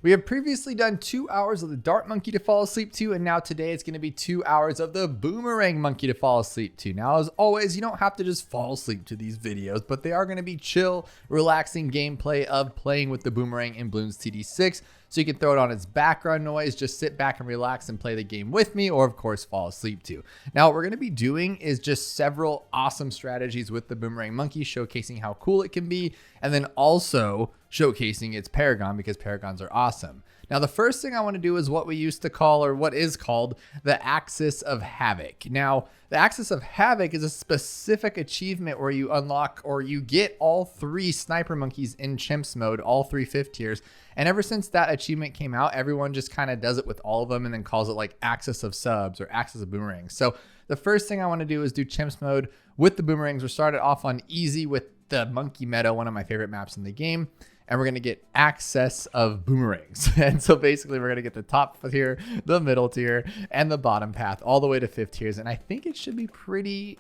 We have previously done 2 hours of the dart monkey to fall asleep to, and now today it's going to be 2 hours of the boomerang monkey to fall asleep to. Now, as always, you don't have to just fall asleep to these videos, but they are going to be chill, relaxing gameplay of playing with the boomerang in Bloons TD6. So you can throw it on its background noise, just sit back and relax and play the game with me, or of course fall asleep to. Now what we're going to be doing is just several awesome strategies with the boomerang monkey, showcasing how cool it can be, and then also showcasing its paragon, because paragons are awesome. Now the first thing I want to do is what we used to call, or what is called, the Axis of Havoc. Now the Axis of Havoc is a specific achievement where you unlock, or you get all 3 sniper monkeys in chimps mode, all 3 5th tiers. And ever since that achievement came out, everyone just kind of does it with all of them and then calls it like Axis of Subs or Axis of Boomerangs. So the first thing I want to do is do chimps mode with the boomerangs. We're started off on easy with the Monkey Meadow, one of my favorite maps in the game. And we're going to get access of boomerangs. And so basically we're going to get the top tier, the middle tier, and the bottom path all the way to 5th tiers. And I think it should be pretty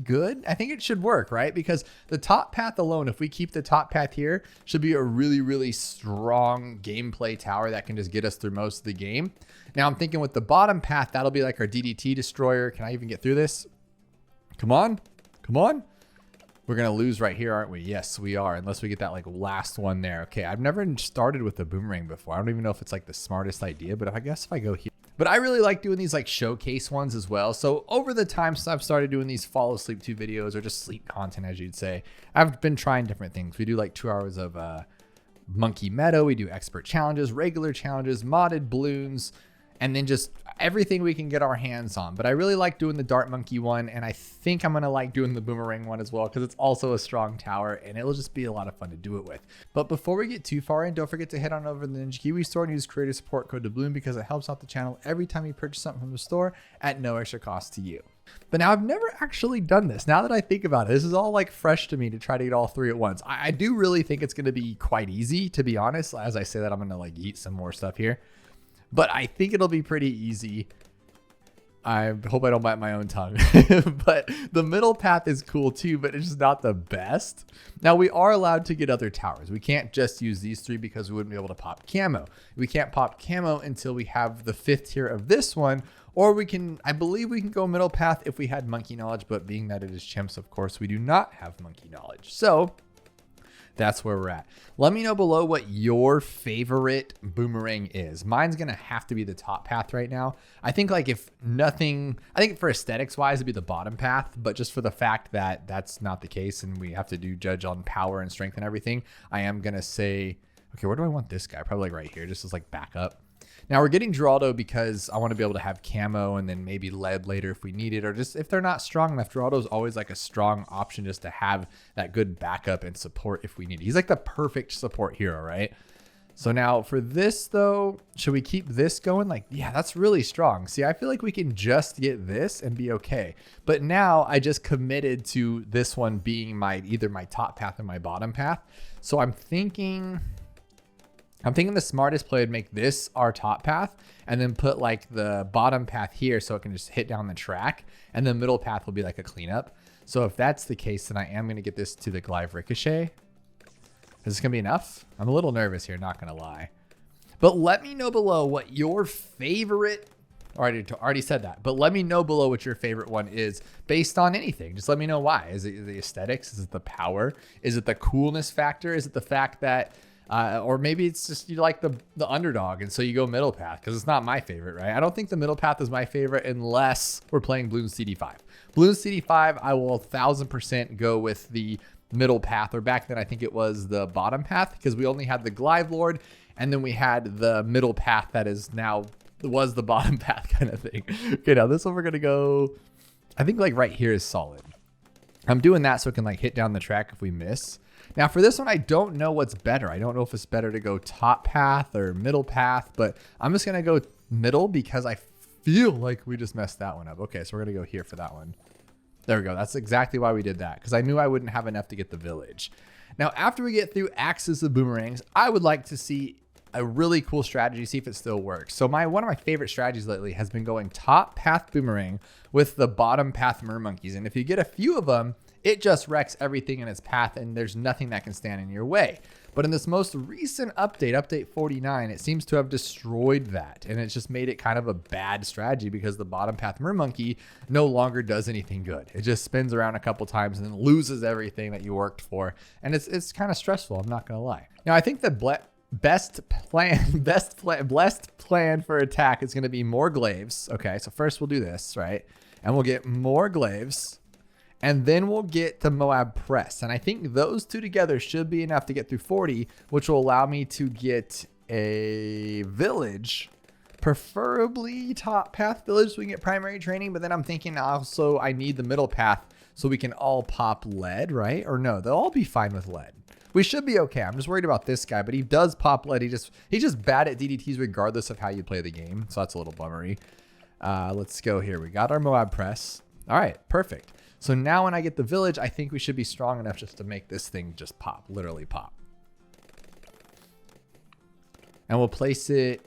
good. I think it should work, right? Because the top path alone, if we keep the top path here, should be a really strong gameplay tower that can just get us through most of the game. Now I'm thinking with the bottom path, that'll be like our DDT destroyer. Can I even get through this? Come on. We're going to lose right here, aren't we? Yes, we are. Unless we get that like last one there. Okay, I've never started with the boomerang before. I don't even know if it's like the smartest idea, but I guess if I go here. But I really like doing these like showcase ones as well. So over the time since I've started doing these fall asleep to videos, or just sleep content, as you'd say, I've been trying different things. We do like 2 hours of Monkey Meadow. We do expert challenges, regular challenges, modded balloons, and then just everything we can get our hands on. But I really like doing the dart monkey one, and I think I'm gonna like doing the boomerang one as well, because it's also a strong tower and it'll just be a lot of fun to do it with. But before we get too far in, don't forget to head on over to the Ninja Kiwi store and use creator support code Dabloon, because it helps out the channel every time you purchase something from the store at no extra cost to you. But now I've never actually done this. Now that I think about it, this is all like fresh to me to try to get all 3 at once. I do really think it's gonna be quite easy, to be honest. As I say that, I'm gonna like eat some more stuff here. But I think it'll be pretty easy. I hope I don't bite my own tongue. But the middle path is cool too, but it's just not the best. Now we are allowed to get other towers. We can't just use these 3 because we wouldn't be able to pop camo. We can't pop camo until we have the 5th tier of this one. Or we can, I believe we can go middle path if we had monkey knowledge, but being that it is chimps, of course, we do not have monkey knowledge. So that's where we're at. Let me know below what your favorite boomerang is. Mine's going to have to be the top path right now. I think like if nothing, I think for aesthetics wise, it'd be the bottom path, but just for the fact that that's not the case and we have to do judge on power and strength and everything, I am going to say, okay, where do I want this guy? Probably like right here, just as like backup. Now we're getting Geraldo because I want to be able to have camo and then maybe lead later if we need it, or just if they're not strong enough. Geraldo is always like a strong option just to have that good backup and support if we need it. He's like the perfect support hero, right? So now for this though, should we keep this going? Like, yeah, that's really strong. See, I feel like we can just get this and be okay. But now I just committed to this one being my either my top path or my bottom path. So I'm thinking the smartest play would make this our top path and then put like the bottom path here so it can just hit down the track, and the middle path will be like a cleanup. So if that's the case, then I am going to get this to the Glaive Ricochet. Is this going to be enough? I'm a little nervous here, not going to lie. But let me know below what your favorite, already said that, but let me know below what your favorite one is based on anything. Just let me know why. Is it the aesthetics? Is it the power? Is it the coolness factor? Is it the fact that or maybe it's just you like the underdog and so you go middle path, because it's not my favorite, right? I don't think the middle path is my favorite unless we're playing Bloons TD5. Bloons TD5, I will 1000% go with the middle path, or back then I think it was the bottom path, because we only had the Glaive Lord and then we had the middle path that is now was the bottom path kind of thing. Okay, now this one we're gonna go, I think like right here is solid. I'm doing that so it can like hit down the track if we miss. Now for this one, I don't know what's better. I don't know if it's better to go top path or middle path, but I'm just going to go middle because I feel like we just messed that one up. Okay, so we're going to go here for that one. There we go. That's exactly why we did that, because I knew I wouldn't have enough to get the village. Now, after we get through Axis of Boomerangs, I would like to see a really cool strategy, see if it still works. So one of my favorite strategies lately has been going top path boomerang with the bottom path mermonkeys. And if you get a few of them, it just wrecks everything in its path and there's nothing that can stand in your way. But in this most recent update, update 49, it seems to have destroyed that. And it's just made it kind of a bad strategy because the bottom path Mermonkey no longer does anything good. It just spins around a couple times and then loses everything that you worked for. And it's kind of stressful, I'm not going to lie. Now, I think the blessed plan for attack is going to be more glaives. Okay, so first we'll do this, right? And we'll get more glaives. And then we'll get to Moab Press. And I think those two together should be enough to get through 40, which will allow me to get a village, preferably top path village so we can get primary training. But then I'm thinking also I need the middle path so we can all pop lead, right? Or no, they'll all be fine with lead. We should be okay. I'm just worried about this guy, but he does pop lead. He's just bad at DDTs regardless of how you play the game. So that's a little bummery. Let's go here. We got our Moab Press. All right, perfect. So now when I get the village, I think we should be strong enough just to make this thing just pop, literally pop. And we'll place it.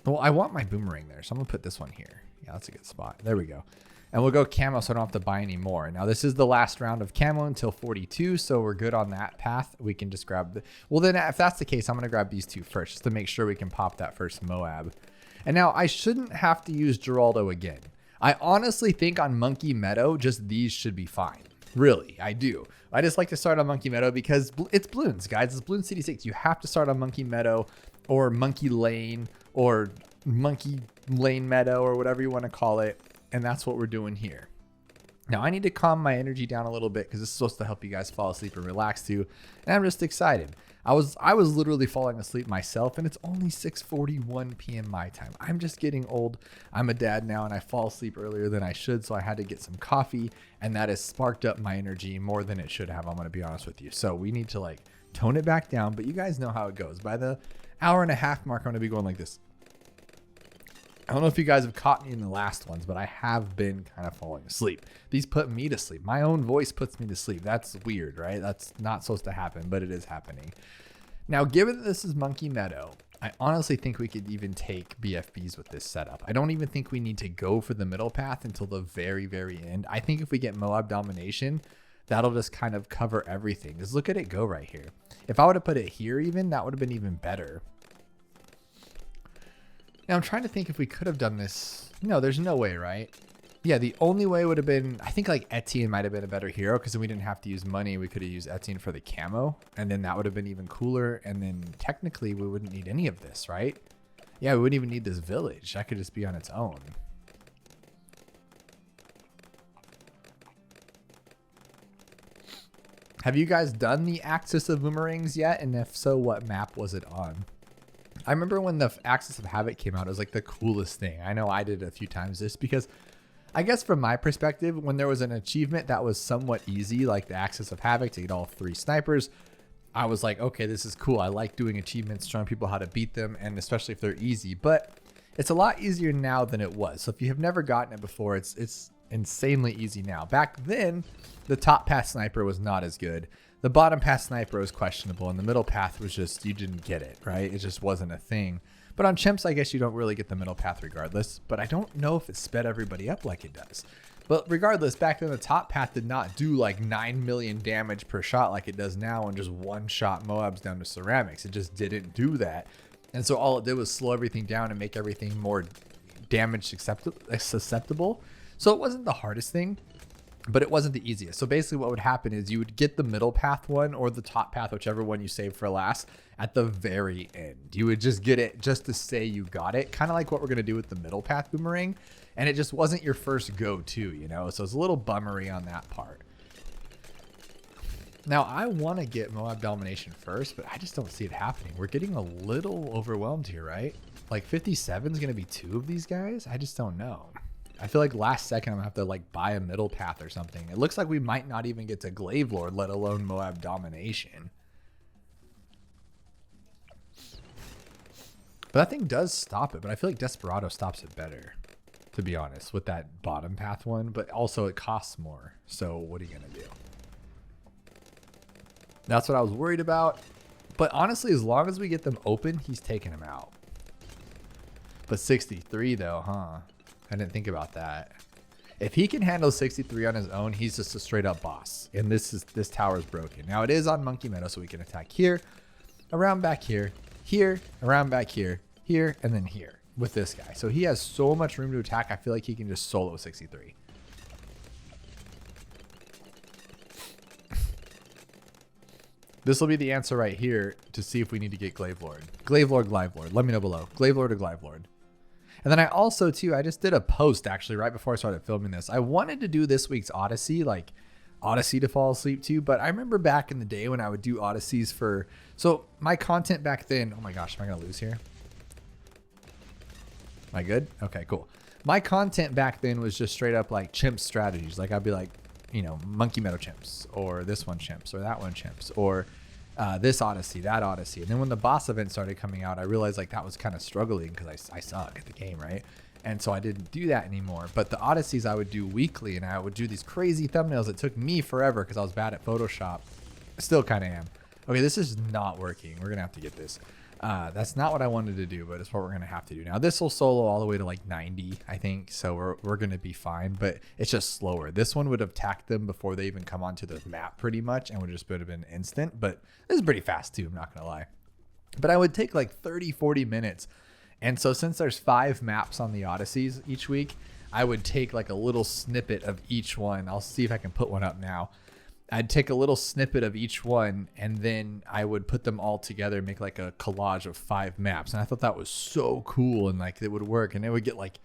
Well, I want my boomerang there, so I'm gonna put this one here. Yeah, that's a good spot. There we go. And we'll go camo so I don't have to buy any more. Now this is the last round of camo until 42, so we're good on that path. We can just grab the, well then if that's the case, I'm gonna grab these two first just to make sure we can pop that first Moab. And now I shouldn't have to use Geraldo again. I honestly think on Monkey Meadow, just these should be fine. Really, I do. I just like to start on Monkey Meadow because it's Bloons, guys. It's Bloons CD6. You have to start on Monkey Meadow or Monkey Lane or Monkey Lane Meadow or whatever you want to call it. And that's what we're doing here. Now, I need to calm my energy down a little bit because it's supposed to help you guys fall asleep and relax too. And I'm just excited. I was literally falling asleep myself, and it's only 6:41 p.m. my time. I'm just getting old. I'm a dad now, and I fall asleep earlier than I should, so I had to get some coffee, and that has sparked up my energy more than it should have. I'm going to be honest with you. So we need to like tone it back down, but you guys know how it goes. By the hour and a half mark, I'm going to be going like this. I don't know if you guys have caught me in the last ones, but I have been kind of falling asleep. These put me to sleep. My own voice puts me to sleep. That's weird, right? That's not supposed to happen, but it is happening. Now, given that this is Monkey Meadow, I honestly think we could even take BFBs with this setup. I don't even think we need to go for the middle path until the very, very end. I think if we get Moab Domination, that'll just kind of cover everything. Just look at it go right here. If I would have put it here even, that would have been even better. Now I'm trying to think if we could have done this. No, there's no way, right? Yeah, the only way would have been, I think like Etienne might have been a better hero because then we didn't have to use money. We could have used Etienne for the camo and then that would have been even cooler. And then technically we wouldn't need any of this, right? Yeah, we wouldn't even need this village. That could just be on its own. Have you guys done the Axis of Boomerangs yet? And if so, what map was it on? I remember when the Axis of Havoc came out, it was like the coolest thing. I know I did it a few times just because I guess from my perspective, when there was an achievement that was somewhat easy, like the Axis of Havoc to get all 3 snipers, I was like, okay, this is cool. I like doing achievements, showing people how to beat them, and especially if they're easy. But it's a lot easier now than it was. So if you have never gotten it before, it's insanely easy now. Back then, the top path sniper was not as good. The bottom path sniper was questionable, and the middle path was just, you didn't get it, right? It just wasn't a thing. But on chimps, I guess you don't really get the middle path regardless. But I don't know if it sped everybody up like it does. But regardless, back then the top path did not do like 9 million damage per shot like it does now and just one-shot Moabs down to ceramics. It just didn't do that. And so all it did was slow everything down and make everything more damage susceptible. So it wasn't the hardest thing, but it wasn't the easiest. So basically what would happen is you would get the middle path one or the top path, whichever one you save for last, at the very end. You would just get it just to say you got it, kind of like what we're going to do with the middle path boomerang. And it just wasn't your first go-to, you know? So it's a little bummery on that part. Now, I want to get Moab Domination first, but I just don't see it happening. We're getting a little overwhelmed here, right? Like 57 is going to be 2 of these guys? I just don't know. I feel like last second I'm going to have to like buy a middle path or something. It looks like we might not even get to Glaive Lord, let alone Moab Domination. But that thing does stop it, but I feel like Desperado stops it better, to be honest, with that bottom path one. But also it costs more. So what are you going to do? That's what I was worried about. But honestly, as long as we get them open, he's taking them out. But 63 though, huh? I didn't think about that. If he can handle 63 on his own, he's just a straight up boss. And this tower is broken. Now it is on Monkey Meadow, so we can attack here, around back here, here, around back here, here, and then here with this guy. So he has so much room to attack. I feel like he can just solo 63. This will be the answer right here to see if we need to get Glaive Lord. Glaive Lord, Glaive Lord. Let me know below. Glaive Lord or Glaive Lord. And then I also, too, I just did a post, actually, right before I started filming this. I wanted to do this week's Odyssey, like Odyssey to fall asleep to. But I remember back in the day when I would do Odysseys for... So my content back then... Oh my gosh, am I going to lose here? Am I good? Okay, cool. My content back then was just straight up like chimp strategies. Like I'd be like, you know, Monkey Meadow chimps, or this one chimps, or that one chimps, or this Odyssey, that Odyssey. And then when the boss event started coming out, I realized like that was kind of struggling because I suck at the game, right? And so I didn't do that anymore. But the Odysseys I would do weekly, and I would do these crazy thumbnails. It took me forever because I was bad at Photoshop. I still kind of am. Okay, this is not working. We're going to have to get this. That's not what I wanted to do, but it's what we're going to have to do. Now, this will solo all the way to like 90, I think. So we're going to be fine, but it's just slower. This one would have attacked them before they even come onto the map pretty much, and would just have been instant. But this is pretty fast too, I'm not going to lie. But I would take like 30, 40 minutes. And so since there's 5 maps on the Odysseys each week, I would take like a little snippet of each one. I'll see if I can put one up now. I'd take a little snippet of each one, and then I would put them all together, make like a collage of 5 maps. And I thought that was so cool, and like it would work, and it would get like,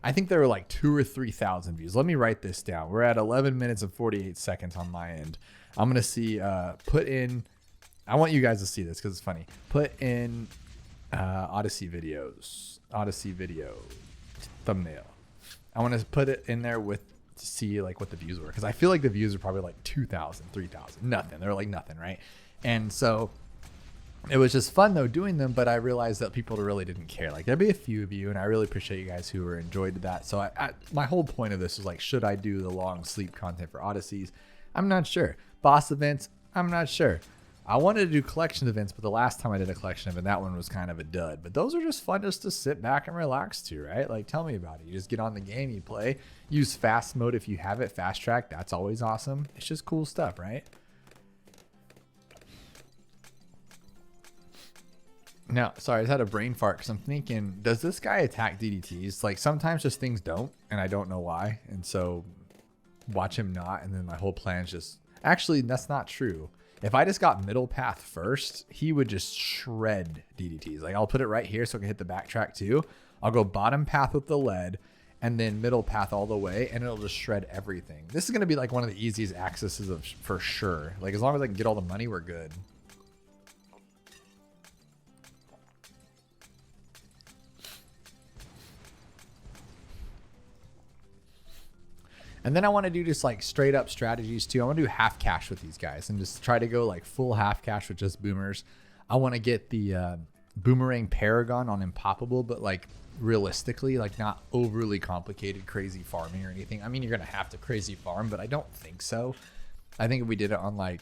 I think there were like 2,000 or 3,000 views. Let me write this down. We're at 11 minutes and 48 seconds on my end. I'm going to see, put in, I want you guys to see this because it's funny. Put in Odyssey video thumbnail. I want to put it in there with, to see like what the views were, because I feel like the views are probably like 2,000, 3,000, nothing. They're like nothing, right? And so it was just fun though doing them, but I realized that people really didn't care. Like there'd be a few of you, and I really appreciate you guys who were enjoyed that. So my whole point of this was like, should I do the long sleep content for Odysseys? I'm not sure. Boss events, I'm not sure. I wanted to do collection events, but the last time I did a collection event, that one was kind of a dud. But those are just fun just to sit back and relax to, right? Like, tell me about it. You just get on the game, you play, use fast mode if you have it, fast track. That's always awesome. It's just cool stuff, right? Now, sorry, I just had a brain fart because I'm thinking, does this guy attack DDTs? Like, sometimes just things don't, and I don't know why. And so watch him not, and then my whole plan is just... Actually, that's not true. If I just got middle path first, he would just shred DDTs. Like I'll put it right here so I can hit the backtrack too. I'll go bottom path with the lead and then middle path all the way, and it'll just shred everything. This is going to be like one of the easiest accesses of for sure. Like as long as I can get all the money, we're good. And then I want to do just like straight up strategies too. I want to do half cash with these guys and just try to go like full half cash with just boomers. I want to get the Boomerang Paragon on Impoppable, but like realistically, like not overly complicated, crazy farming or anything. I mean, you're going to have to crazy farm, but I don't think so. I think if we did it on like,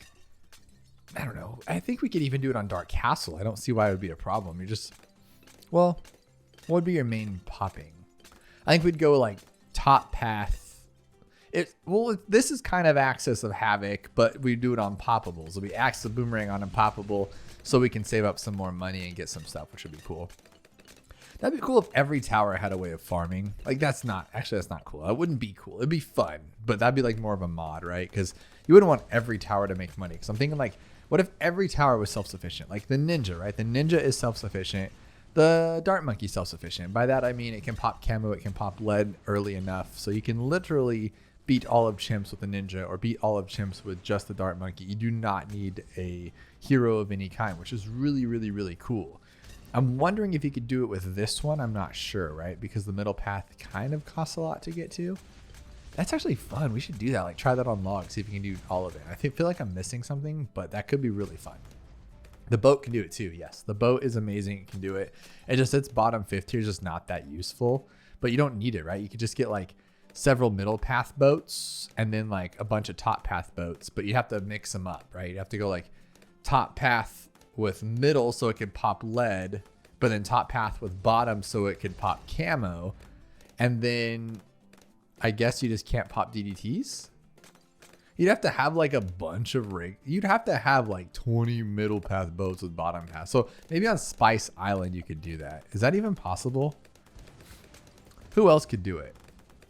I don't know. I think we could even do it on Dark Castle. I don't see why it would be a problem. You're just, well, what would be your main popping? I think we'd go like top path. This is kind of Access of Havoc, but we do it on poppables. We access the Boomerang on Impoppable so we can save up some more money and get some stuff, which would be cool. That'd be cool if every tower had a way of farming. Like that's not cool. That wouldn't be cool. It'd be fun, but that'd be like more of a mod, right? Because you wouldn't want every tower to make money. Because I'm thinking like, what if every tower was self-sufficient? Like the Ninja, right? The Ninja is self-sufficient. The Dart Monkey self-sufficient. By that I mean it can pop camo, it can pop lead early enough, so you can literally beat all of chimps with the Ninja or beat all of chimps with just the Dart Monkey. You do not need a hero of any kind, which is really, really, really cool. I'm wondering if you could do it with this one. I'm not sure, right? Because the middle path kind of costs a lot to get to. That's actually fun. We should do that. Like try that on log, see if you can do all of it. I feel like I'm missing something, but that could be really fun. The boat can do it too. Yes, the boat is amazing. It can do it. It just, its bottom 5th tier is just not that useful, but you don't need it, right? You could just get like several middle path boats and then like a bunch of top path boats, but you have to mix them up, right? You have to go like top path with middle so it could pop lead, but then top path with bottom so it could pop camo, and then I guess you just can't pop DDTs. You'd have to have like a bunch of rig. You'd have to have like 20 middle path boats with bottom path. So maybe on Spice Island you could do that. Is that even possible? Who else could do it?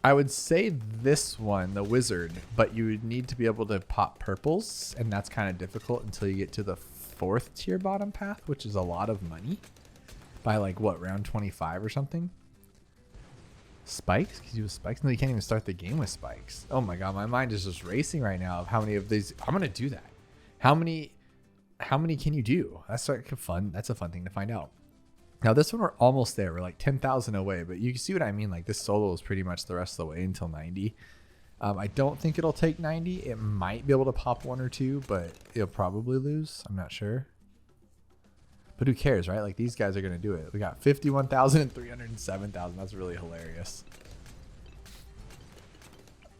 I would say this one, the wizard, but you would need to be able to pop purples, and that's kind of difficult until you get to the 4th tier bottom path, which is a lot of money. By like what, round 25 or something? Spikes? Can you use spikes? No, you can't even start the game with spikes. Oh my god, my mind is just racing right now of how many of these. I'm gonna do that. How many can you do? That's like fun. That's a fun thing to find out. Now this one we're almost there. We're like 10,000 away, but you can see what I mean. Like this solo is pretty much the rest of the way until 90. I don't think it'll take 90. It might be able to pop 1 or 2, but it'll probably lose. I'm not sure. But who cares, right? Like these guys are going to do it. We got 51,000 and 307,000. That's really hilarious.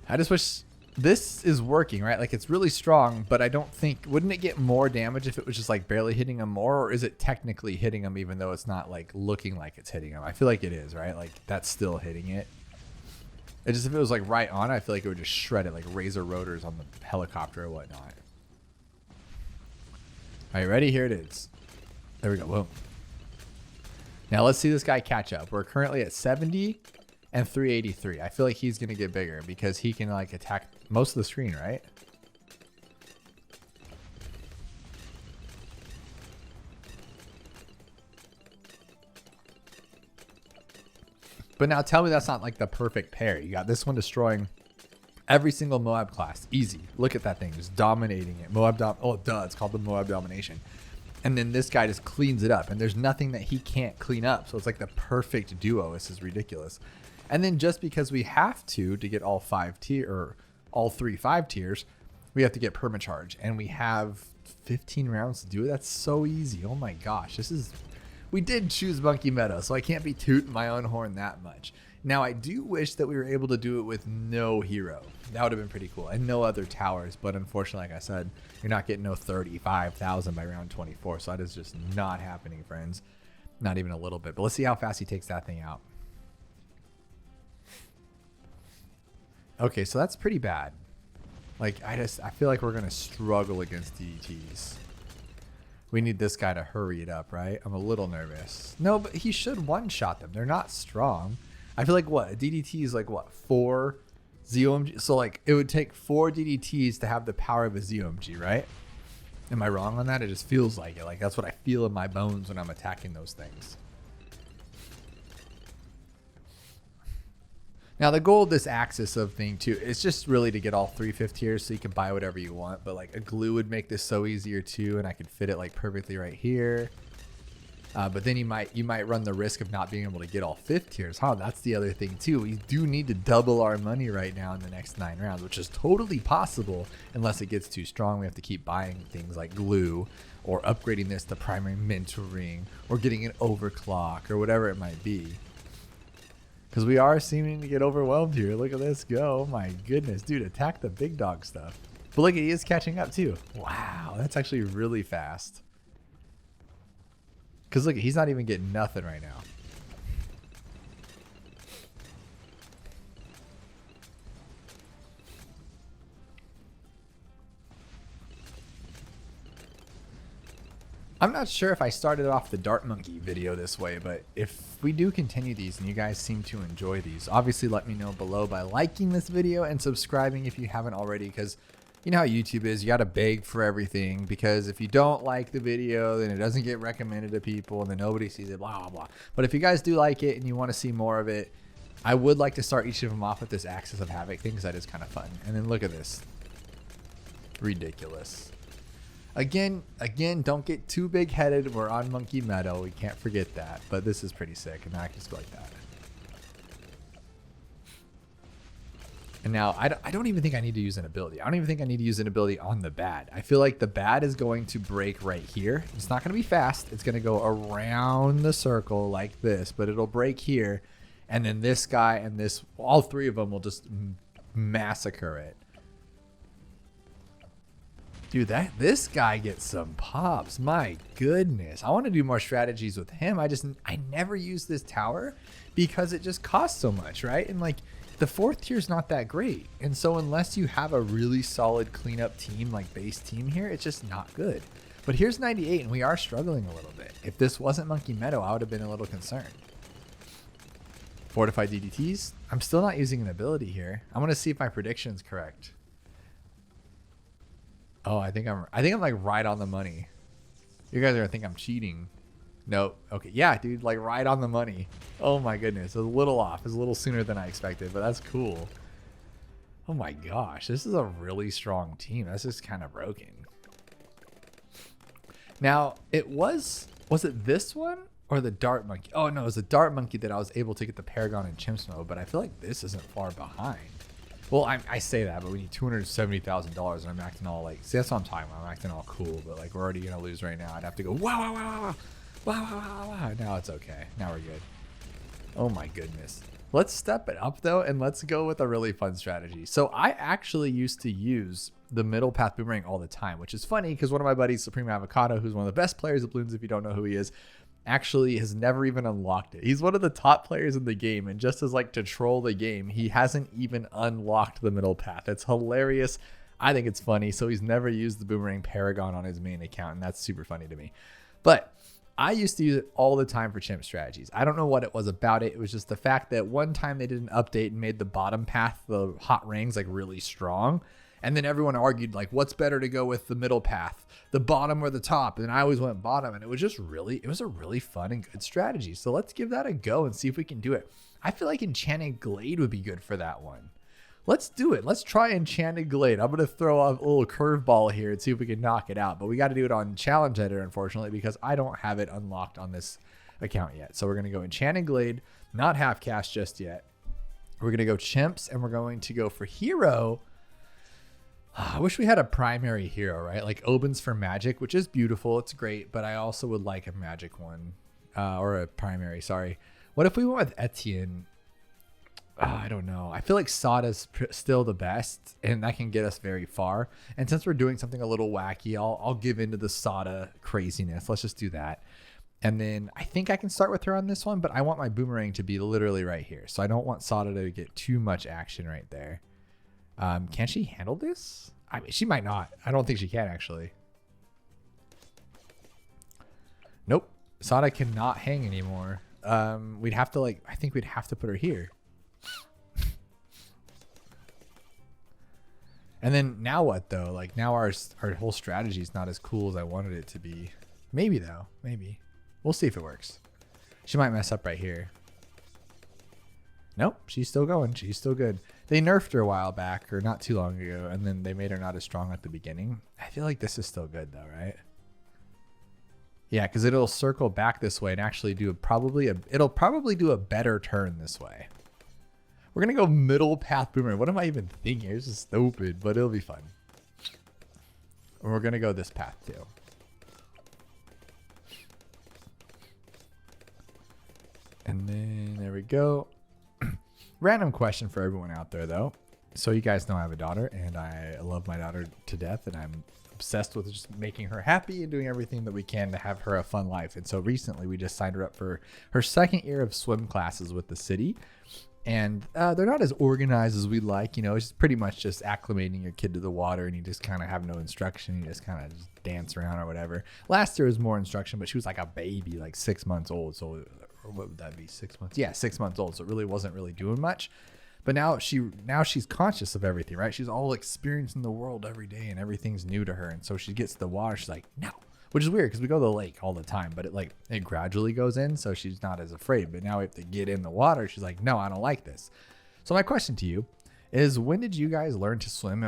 I just wish this is working, right? Like it's really strong, but I don't think, wouldn't it get more damage if it was just like barely hitting them more? Or is it technically hitting them even though it's not like looking like it's hitting them? I feel like it is, right? Like that's still hitting it. It just, if it was like right on, I feel like it would just shred it like razor rotors on the helicopter or whatnot. All right, ready? Here it is. There we go. Boom. Now let's see this guy catch up. We're currently at 70 and 383. I feel like he's going to get bigger because he can like attack most of the screen, right? But now tell me that's not like the perfect pair. You got this one destroying every single Moab class. Easy. Look at that thing. Just dominating it. Oh, duh. It's called the Moab domination. And then this guy just cleans it up. And there's nothing that he can't clean up. So it's like the perfect duo. This is ridiculous. And then just because we have to get all 5 tier or all 3 5 tiers, we have to get permacharge. And we have 15 rounds to do it. That's so easy. Oh my gosh. We did choose Monkey Meadow, so I can't be tooting my own horn that much. Now, I do wish that we were able to do it with no hero. That would have been pretty cool. And no other towers. But unfortunately, like I said, you're not getting no 35,000 by round 24. So that is just not happening, friends. Not even a little bit. But let's see how fast he takes that thing out. Okay, so that's pretty bad. Like, I feel like we're going to struggle against DDTs. We need this guy to hurry it up, right? I'm a little nervous. No, but he should one-shot them. They're not strong. I feel like what? A DDT is like what? 4 ZOMG? So like it would take 4 DDTs to have the power of a ZOMG, right? Am I wrong on that? It just feels like it. Like that's what I feel in my bones when I'm attacking those things. Now the goal of this axis of thing too, is just really to get all 3 5th tiers so you can buy whatever you want. But like a glue would make this so easier too, and I could fit it like perfectly right here. But then you might run the risk of not being able to get all 5th tiers, huh? That's the other thing too. We do need to double our money right now in the next 9 rounds, which is totally possible unless it gets too strong. We have to keep buying things like glue or upgrading this to primary mentoring or getting an overclock or whatever it might be. Because we are seeming to get overwhelmed here. Look at this go. Oh my goodness. Dude, attack the big dog stuff. But look, he is catching up too. Wow, that's actually really fast. Because look, he's not even getting nothing right now. I'm not sure if I started off the Dart Monkey video this way, but if we do continue these and you guys seem to enjoy these, obviously let me know below by liking this video and subscribing if you haven't already, because you know how YouTube is. You got to beg for everything, because if you don't like the video, then it doesn't get recommended to people and then nobody sees it, blah, blah, blah. But if you guys do like it and you want to see more of it, I would like to start each of them off with this Axis of Havoc thing, because that is kind of fun. And then look at this. Ridiculous. Again, don't get too big-headed. We're on Monkey Meadow. We can't forget that. But this is pretty sick, and I can just go like that. And now, I don't even think I need to use an ability. I don't even think I need to use an ability on the bad. I feel like the bad is going to break right here. It's not going to be fast. It's going to go around the circle like this, but it'll break here. And then this guy and this, all 3 of them will just massacre it. Dude, this guy gets some pops. My goodness. I want to do more strategies with him. I never use this tower because it just costs so much, right? And like, the fourth tier is not that great. And so unless you have a really solid cleanup team, like base team here, it's just not good. But here's 98, and we are struggling a little bit. If this wasn't Monkey Meadow, I would have been a little concerned. Fortified DDTs. I'm still not using an ability here. I'm gonna see if my prediction's correct. Oh, I think I'm like right on the money. You guys are gonna think I'm cheating. Nope. Okay. Yeah, dude, like right on the money. Oh my goodness. It was a little off. It was a little sooner than I expected, but that's cool. Oh my gosh. This is a really strong team. That's just kind of broken. Now, was it this one or the Dart Monkey? Oh no, it was the Dart Monkey that I was able to get the Paragon and Chimps mode, but I feel like this isn't far behind. Well, I say that, but we need $270,000 and I'm acting all like, see, that's what I'm talking about. I'm acting all cool, but like we're already going to lose right now. I'd have to go, wow, wow, wow, wow. Wow, wow, wow, wow. Now it's okay. Now we're good. Oh my goodness. Let's step it up though, and let's go with a really fun strategy. So I actually used to use the middle path boomerang all the time, which is funny because one of my buddies, Supreme Avocado, who's one of the best players of Bloons, if you don't know who he is, actually has never even unlocked it. He's one of the top players in the game, and just as like to troll the game, he hasn't even unlocked the middle path. It's hilarious. I think it's funny. So he's never used the Boomerang Paragon on his main account, and that's super funny to me. But I used to use it all the time for chimp strategies. I don't know what it was about it. It was just the fact that one time they did an update and made the bottom path, the hot rings, like really strong. And then everyone argued like, what's better to go with, the middle path, the bottom or the top? And I always went bottom, and it was just really, it was a really fun and good strategy. So let's give that a go and see if we can do it. I feel like Enchanted Glade would be good for that one. Let's do it. Let's try Enchanted Glade. I'm going to throw a little curveball here and see if we can knock it out. But we got to do it on Challenge Editor, unfortunately, because I don't have it unlocked on this account yet. So we're going to go Enchanted Glade, not half cast just yet. We're going to go Chimps, and we're going to go for Hero. I wish we had a primary hero, right? Like Oben's for magic, which is beautiful. It's great, but I also would like a magic one, or a primary, sorry. What if we went with Etienne? I don't know. I feel like Sada's still the best, and that can get us very far. And since we're doing something a little wacky, I'll give into the Sada craziness. Let's just do that. And then I think I can start with her on this one, but I want my Boomerang to be literally right here. So I don't want Sada to get too much action right there. Can she handle this? I mean, she might not. I don't think she can, actually. Nope. Sada cannot hang anymore. We'd have to, like, I think we'd have to put her here. And then now what though? Like now our whole strategy is not as cool as I wanted it to be. Maybe though, maybe. We'll see if it works. She might mess up right here. Nope, she's still going. She's still good. They nerfed her a while back, or not too long ago, and then they made her not as strong at the beginning. I feel like this is still good though, right? Yeah, because it'll circle back this way and actually do it'll probably do a better turn this way. We're going to go middle path Boomerang. What am I even thinking? It's just stupid, but it'll be fun. And we're going to go this path too. And then there we go. Random question for everyone out there though. So you guys know I have a daughter, and I love my daughter to death, and I'm obsessed with just making her happy and doing everything that we can to have her a fun life. And so recently we just signed her up for her second year of swim classes with the city. And they're not as organized as we'd like, you know. It's pretty much just acclimating your kid to the water, and you just kind of have no instruction. You just kind of just dance around or whatever. Last year was more instruction, but she was like a baby, like 6 months old. So or what would that be, 6 months? Yeah, 6 months old. So it really wasn't really doing much. But now she's conscious of everything, right? She's all experiencing the world every day, and everything's new to her. And so she gets to the water. She's like, no. Which is weird because we go to the lake all the time, but it gradually goes in, so she's not as afraid. But now we have to get in the water. She's like, no, I don't like this. So my question to you is, when did you guys learn to swim?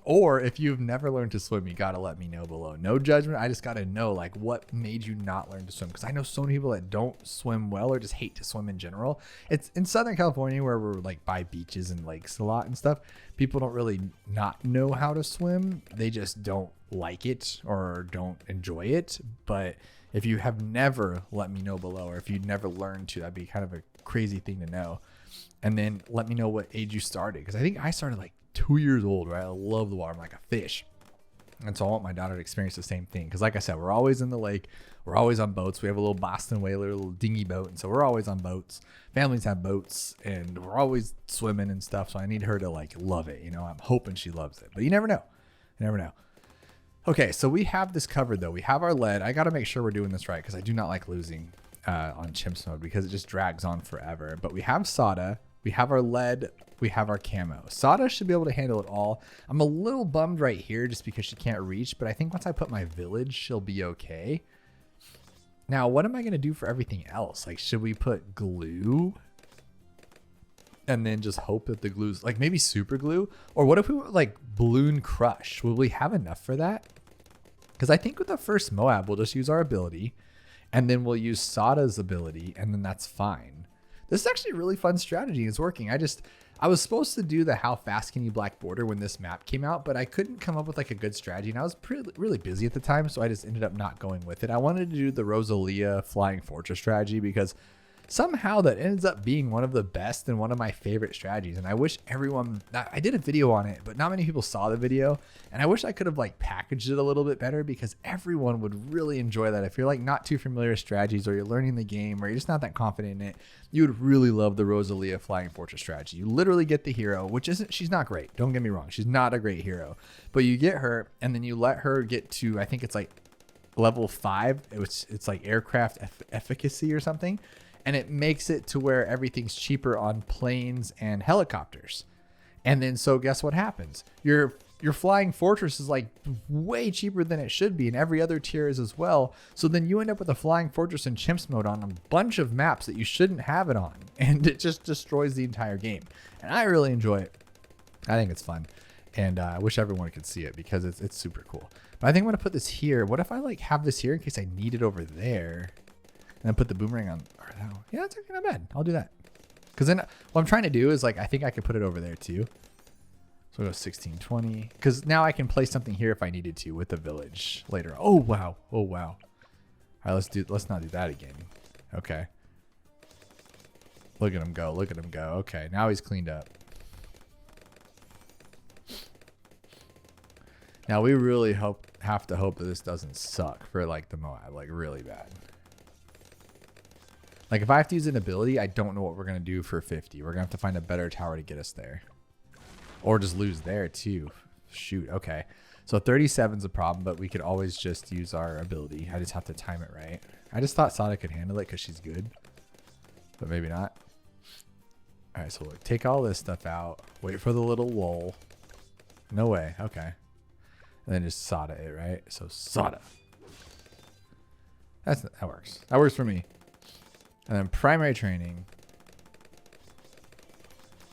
Or if you've never learned to swim, you got to let me know below. No judgment. I just got to know, like, what made you not learn to swim? Because I know so many people that don't swim well or just hate to swim in general. It's in Southern California, where we're like by beaches and lakes a lot and stuff. People don't really not know how to swim. They just don't like it or don't enjoy it. But if you have never, let me know below. Or if you'd never learned to, that'd be kind of a crazy thing to know. And then let me know what age you started, because I think I started like 2 years old, right? I love the water. I'm like a fish. And so I want my daughter to experience the same thing. Because like I said, we're always in the lake. We're always on boats. We have a little Boston whaler, a little dinghy boat. And so we're always on boats. Families have boats. And we're always swimming and stuff. So I need her to like love it. You know, I'm hoping she loves it. But you never know. You never know. Okay, so we have this covered though. We have our lead. I got to make sure we're doing this right because I do not like losing on chimps mode because it just drags on forever. But we have Sada. We have our lead. We have our camo. Sada should be able to handle it all. I'm a little bummed right here just because she can't reach, but I think once I put my village, she'll be okay. Now, what am I going to do for everything else? Like, should we put glue and then just hope that the glue's like maybe super glue? Or what if we were like balloon crush? Will we have enough for that? Because I think with the first Moab, we'll just use our ability and then we'll use Sada's ability and then that's fine. This is actually a really fun strategy. It's working. I was supposed to do the how fast can you black border when this map came out, but I couldn't come up with like a good strategy. And I was really busy at the time. So I just ended up not going with it. I wanted to do the Rosalia flying fortress strategy because somehow that ends up being one of the best and one of my favorite strategies. And I wish everyone, I did a video on it, but not many people saw the video. And I wish I could have like packaged it a little bit better because everyone would really enjoy that. If you're like not too familiar with strategies or you're learning the game or you're just not that confident in it, you would really love the Rosalia flying fortress strategy. You literally get the hero, which she's not great. Don't get me wrong. She's not a great hero, but you get her and then you let her get to, I think it's like level 5. It's like aircraft efficacy or something. And it makes it to where everything's cheaper on planes and helicopters. And then so guess what happens? Your flying fortress is like way cheaper than it should be, and every other tier is as well. So then you end up with a flying fortress in chimps mode on a bunch of maps that you shouldn't have it on. And it just destroys the entire game. And I really enjoy it. I think it's fun. And I wish everyone could see it because it's super cool. But I think I'm going to put this here. What if I like have this here in case I need it over there? And then put the boomerang on. Yeah, that's actually not bad. I'll do that. Because then what I'm trying to do is like, I think I could put it over there too. So we'll go 16, 20. Because now I can place something here if I needed to with the village later. Oh, wow. Oh, wow. All right, let's not do that again. Okay. Look at him go. Look at him go. Okay, now he's cleaned up. Now we really have to hope that this doesn't suck for like the Moab, like really bad. Like if I have to use an ability, I don't know what we're going to do for 50. We're going to have to find a better tower to get us there. Or just lose there too. Shoot. Okay. So 37 is a problem, but we could always just use our ability. I just have to time it right. I just thought Sada could handle it because she's good. But maybe not. All right. So look, take all this stuff out. Wait for the little lull. No way. Okay. And then just Sada it, right? So Sada. That works. That works for me. And then primary training.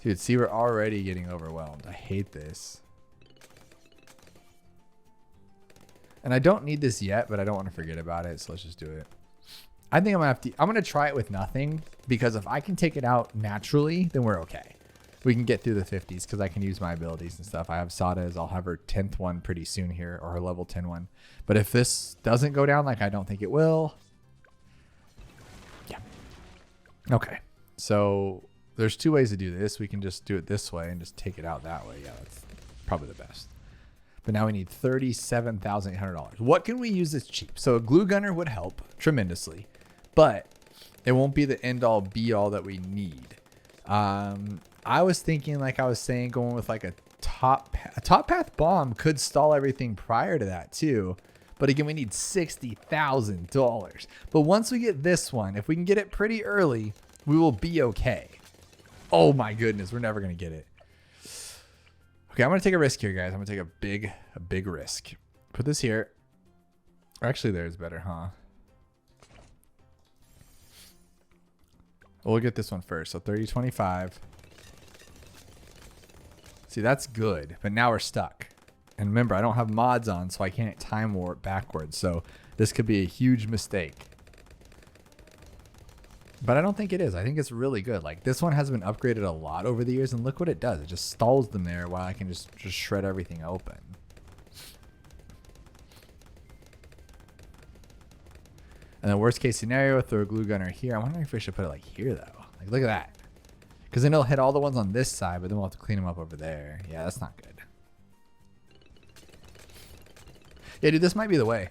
Dude, see, we're already getting overwhelmed. I hate this. And I don't need this yet, but I don't want to forget about it. So let's just do it. I think I'm going to try it with nothing because if I can take it out naturally, then we're okay. We can get through the 50s because I can use my abilities and stuff. I have Sada's. I'll have her 10th one pretty soon here, or her level 10 one. But if this doesn't go down like I don't think it will. Yeah. Okay. So there's two ways to do this. We can just do it this way and just take it out that way. Yeah, that's probably the best. But now we need $37,800. What can we use that's cheap? So a glue gunner would help tremendously, but it won't be the end all be all that we need. I was thinking, like I was saying, going with like a top path bomb could stall everything prior to that too. But again, we need $60,000. But once we get this one, if we can get it pretty early, we will be okay. Oh my goodness, we're never going to get it. Okay, I'm going to take a risk here, guys. I'm going to take a big risk. Put this here. Or actually, there's better, huh? We'll get this one first. So 3025. See, that's good. But now we're stuck. And remember, I don't have mods on, so I can't time warp backwards. So this could be a huge mistake. But I don't think it is. I think it's really good. Like this one has been upgraded a lot over the years, and look what it does. It just stalls them there while I can just shred everything open. And the worst case scenario, throw a glue gunner here. I'm wondering if we should put it like here though. Like look at that. Because then it'll hit all the ones on this side, but then we'll have to clean them up over there. Yeah, that's not good. Yeah, dude, this might be the way.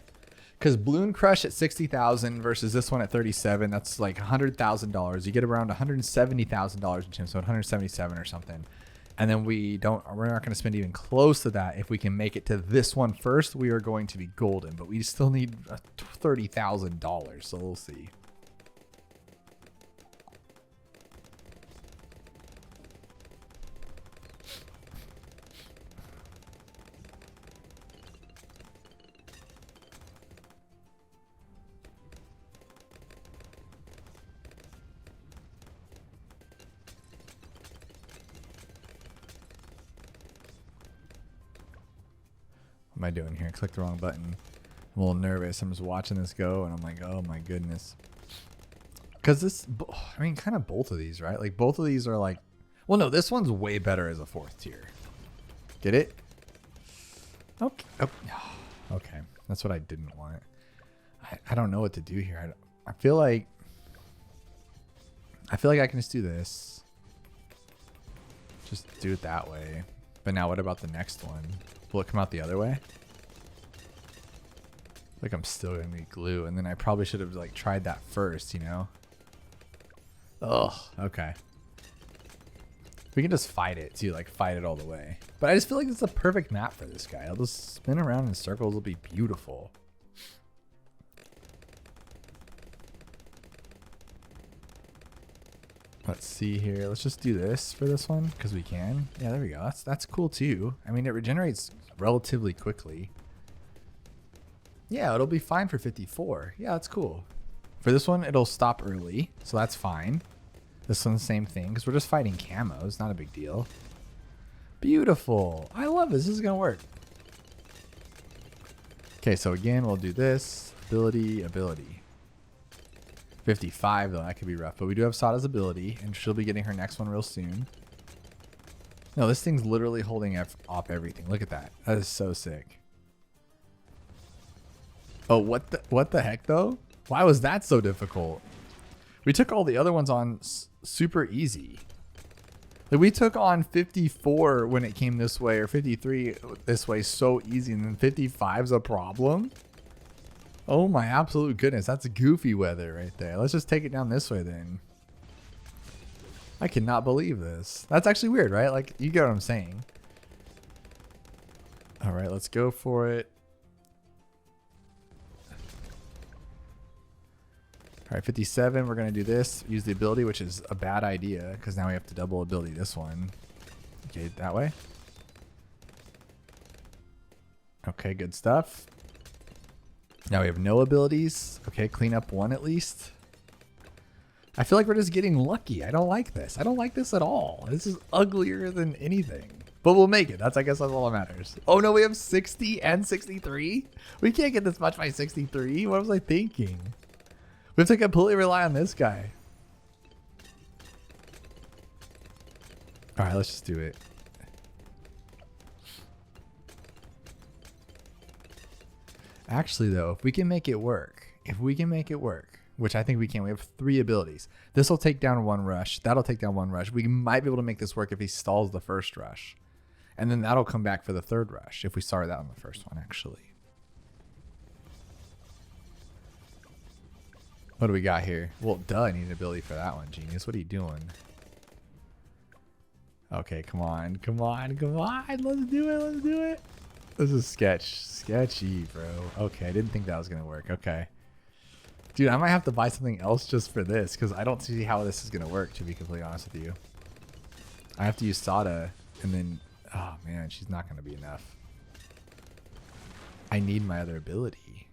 Because Bloon Crush at 60,000 versus this one at 37, that's like $100,000. You get around $170,000 in gems, so 177 or something. And then we're not going to spend even close to that. If we can make it to this one first, we are going to be golden. But we still need $30,000, so we'll see. What am I doing here? I clicked the wrong button. I'm a little nervous. I'm just watching this go, and I'm like, oh my goodness. Because this, I mean, kind of both of these, right? Like both of these are like, well, no, this one's way better as a 4th tier. Get it? Okay. Oh, okay. That's what I didn't want. I don't know what to do here. I feel like I can just do this. Just do it that way. But now what about the next one? Will it come out the other way? Like I'm still gonna need glue, and then I probably should have like tried that first, you know? Ugh, okay. We can just fight it too, like fight it all the way. But I just feel like it's a perfect map for this guy. I'll just spin around in circles, it'll be beautiful. Let's see here. Let's just do this for this one because we can. Yeah, there we go. That's cool too. I mean, it regenerates relatively quickly. Yeah, it'll be fine for 54. Yeah, that's cool. For this one, it'll stop early, so that's fine. This one's the same thing because we're just fighting camos. Not a big deal. Beautiful. I love this. This is going to work. Okay, so again, we'll do this. Ability. 55 though, that could be rough, but we do have Sada's ability, and she'll be getting her next one real soon. No, this thing's literally holding off everything. Look at that. That is so sick. Oh, what the heck though? Why was that so difficult? We took all the other ones on super easy. Like we took on 54 when it came this way, or 53 this way so easy, and then 55's a problem. Oh my absolute goodness, that's goofy weather right there. Let's just take it down this way then. I cannot believe this. That's actually weird, right? Like, you get what I'm saying. All right, let's go for it. All right, 57, we're gonna do this. Use the ability, which is a bad idea because now we have to double ability this one. Okay, that way. Okay, good stuff. Now we have no abilities. Okay, clean up one at least. I feel like we're just getting lucky. I don't like this. I don't like this at all. This is uglier than anything. But we'll make it. I guess that's all that matters. Oh no, we have 60 and 63? We can't get this much by 63. What was I thinking? We have to completely rely on this guy. All right, let's just do it. Actually, though, if we can make it work, which I think we can, we have 3 abilities. This will take down 1 rush. That'll take down 1 rush. We might be able to make this work if he stalls the first rush. And then that'll come back for the 3rd rush if we started that on the first one, actually. What do we got here? Well, duh, I need an ability for that one, genius. What are you doing? Okay, come on. Let's do it. This is sketchy, bro. Okay, I didn't think that was gonna work. Okay, dude, I might have to buy something else just for this because I don't see how this is gonna work, to be completely honest with you. I have to use Sada, and then, oh man, she's not gonna be enough. I need my other ability.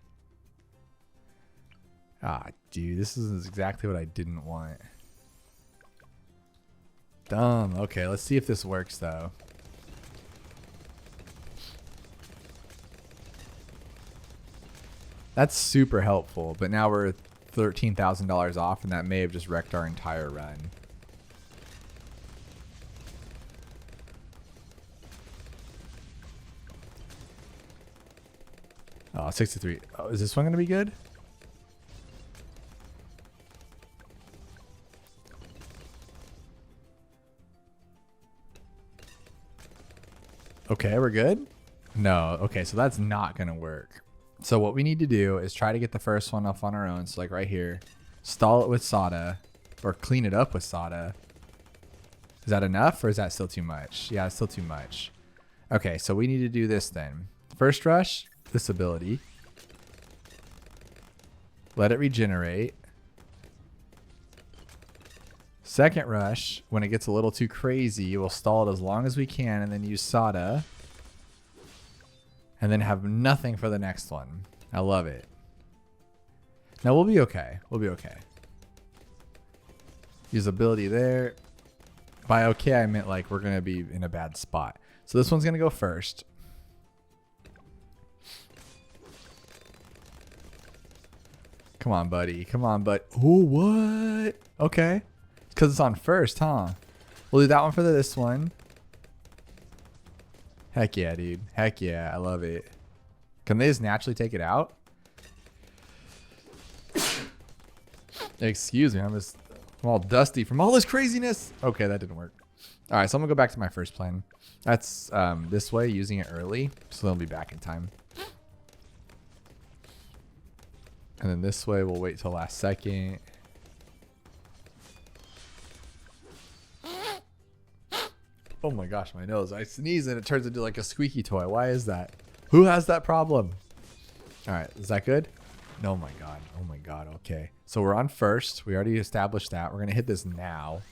Ah, dude, this is exactly what I didn't want. Dumb. Okay, let's see if this works though. That's super helpful, but now we're $13,000 off, and that may have just wrecked our entire run. Oh, 63. Oh, is this one going to be good? Okay, we're good? No. Okay, so that's not going to work. So what we need to do is try to get the first one off on our own. So like right here, stall it with soda or clean it up with soda. Is that enough or is that still too much? Yeah, it's still too much. Okay, so we need to do this then. First rush, this ability. Let it regenerate. Second rush, when it gets a little too crazy, we'll stall it as long as we can and then use soda. And then have nothing for the next one. I love it. Now we'll be okay. We'll be okay. Use ability there. By okay, I meant like we're going to be in a bad spot. So this one's going to go first. Come on, buddy. Come on, bud. Oh, what? Okay. Because it's on first, huh? We'll do that one for this one. Heck yeah, dude. Heck yeah. I love it. Can they just naturally take it out? Excuse me. I'm all dusty from all this craziness. Okay, that didn't work. All right, so I'm going to go back to my first plan. That's this way, using it early. So they'll be back in time. And then this way, we'll wait till last second. Oh my gosh, my nose. I sneeze and it turns into like a squeaky toy. Why is that? Who has that problem? All right, is that good? Oh my God. Oh my God. Okay. So we're on first. We already established that. We're going to hit this now.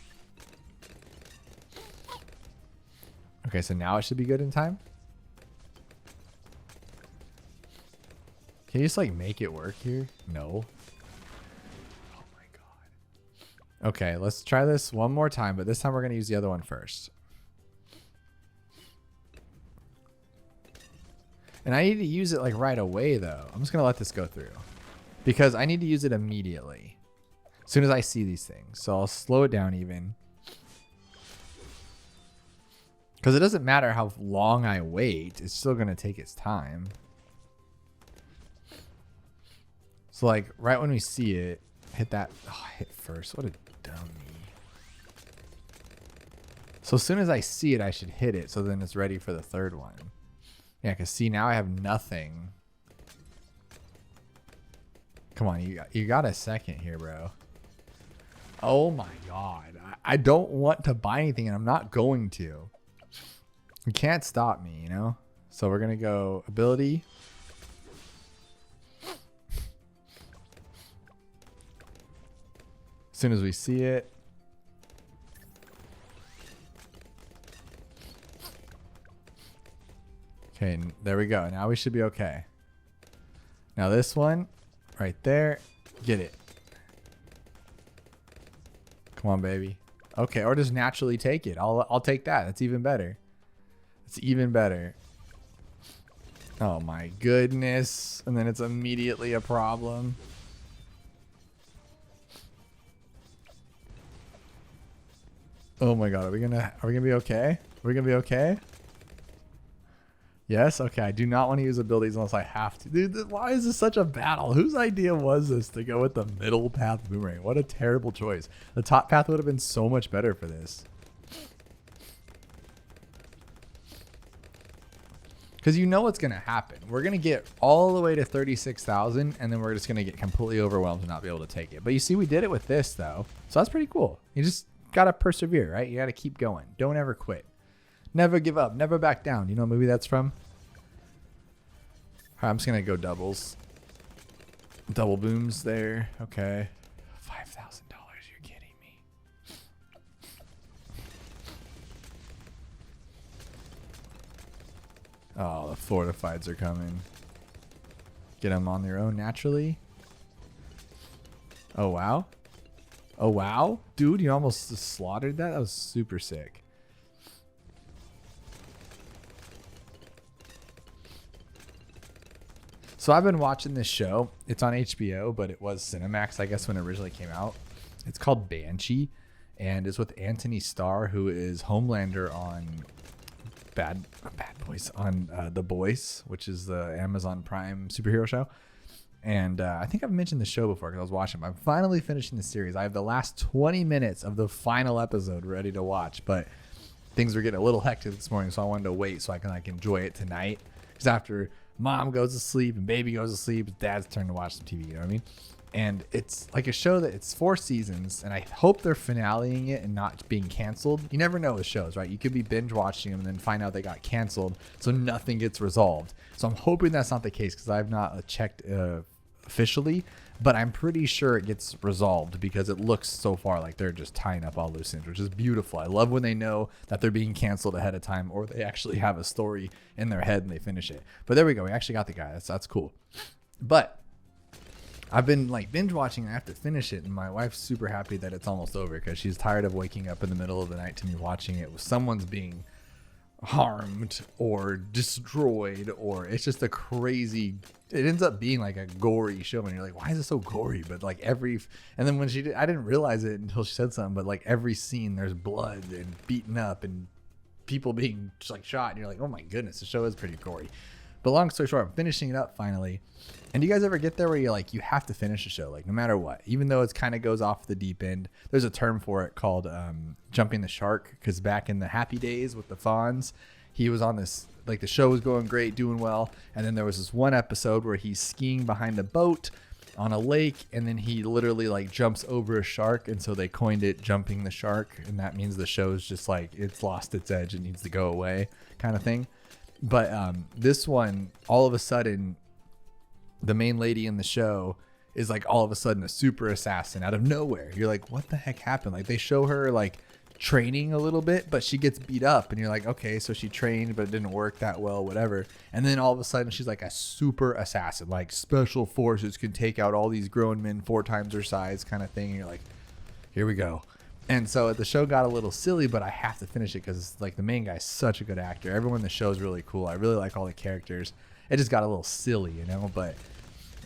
Okay, so now it should be good in time. Can you just like make it work here? No. Oh my God. Okay, let's try this one more time, but this time we're going to use the other one first. And I need to use it like right away though. I'm just going to let this go through because I need to use it immediately as soon as I see these things. So I'll slow it down even because it doesn't matter how long I wait. It's still going to take its time. So like right when we see it, hit that. Oh, hit first. What a dummy. So as soon as I see it, I should hit it. So then it's ready for the third one. Yeah, because see, now I have nothing. Come on, you got a second here, bro. Oh my God. I don't want to buy anything and I'm not going to. You can't stop me, you know? So we're going to go ability. As soon as we see it. Okay, there we go. Now we should be okay. Now this one right there, get it. Come on, baby. Okay, or just naturally take it. I'll take that. That's even better. It's even better. Oh my goodness. And then it's immediately a problem. Oh my God, are we gonna be okay? Are we gonna be okay? Yes? Okay, I do not want to use abilities unless I have to. Dude, why is this such a battle? Whose idea was this to go with the middle path boomerang? What a terrible choice. The top path would have been so much better for this. Because you know what's going to happen. We're going to get all the way to 36,000 and then we're just going to get completely overwhelmed and not be able to take it. But you see, we did it with this though. So that's pretty cool. You just got to persevere, right? You got to keep going. Don't ever quit. Never give up. Never back down. You know what movie that's from? All right, I'm just going to go doubles. Double booms there. Okay. $5,000. You're kidding me. Oh, the fortifieds are coming. Get them on their own naturally. Oh, wow. Oh, wow. Dude, you almost slaughtered that. That was super sick. So I've been watching this show. It's on HBO, but it was Cinemax, I guess, when it originally came out. It's called Banshee, and it's with Anthony Starr, who is Homelander on Bad Boys, on The Boys, which is the Amazon Prime superhero show. And I think I've mentioned the show before because I was watching them. I'm finally finishing the series. I have the last 20 minutes of the final episode ready to watch, but things were getting a little hectic this morning, so I wanted to wait so I can like enjoy it tonight. Because after mom goes to sleep and baby goes to sleep. It's dad's turn to watch some TV. You know what I mean? And it's like a show that it's 4 seasons, and I hope they're finaleing it and not being canceled. You never know with shows, right? You could be binge watching them and then find out they got canceled, so nothing gets resolved. So I'm hoping that's not the case, because I've not checked officially, but I'm pretty sure it gets resolved, because it looks so far like they're just tying up all loose ends, which is beautiful. I love when they know that they're being canceled ahead of time, or they actually have a story in their head and they finish it. But there we go. We actually got the guy. That's cool. But I've been like binge watching. I have to finish it, and my wife's super happy that it's almost over, because she's tired of waking up in the middle of the night to me watching it with someone's being harmed or destroyed, or it's just a crazy, it ends up being like a gory show, and you're like, why is it so gory? But like and then when I didn't realize it until she said something, but like every scene there's blood and beaten up and people being just like shot, and you're like, oh my goodness, the show is pretty gory. But long story short, I'm finishing it up finally. And do you guys ever get there where you're like, you have to finish a show, like no matter what, even though it's kind of goes off the deep end? There's a term for it called jumping the shark, because back in the happy days with the Fonz, he was on this, like the show was going great, doing well. And then there was this one episode where he's skiing behind a boat on a lake, and then he literally like jumps over a shark. And so they coined it jumping the shark. And that means the show's just like, it's lost its edge. It needs to go away kind of thing. But this one, all of a sudden, the main lady in the show is like all of a sudden a super assassin out of nowhere. You're like, what the heck happened? Like they show her like training a little bit, but she gets beat up, and you're like, okay, so she trained, but it didn't work that well, whatever. And then all of a sudden she's like a super assassin, like special forces can take out all these grown men 4 times her size kind of thing. And you're like, here we go. And so the show got a little silly, but I have to finish it because like the main guy's such a good actor. Everyone in the show is really cool. I really like all the characters. It just got a little silly, you know. But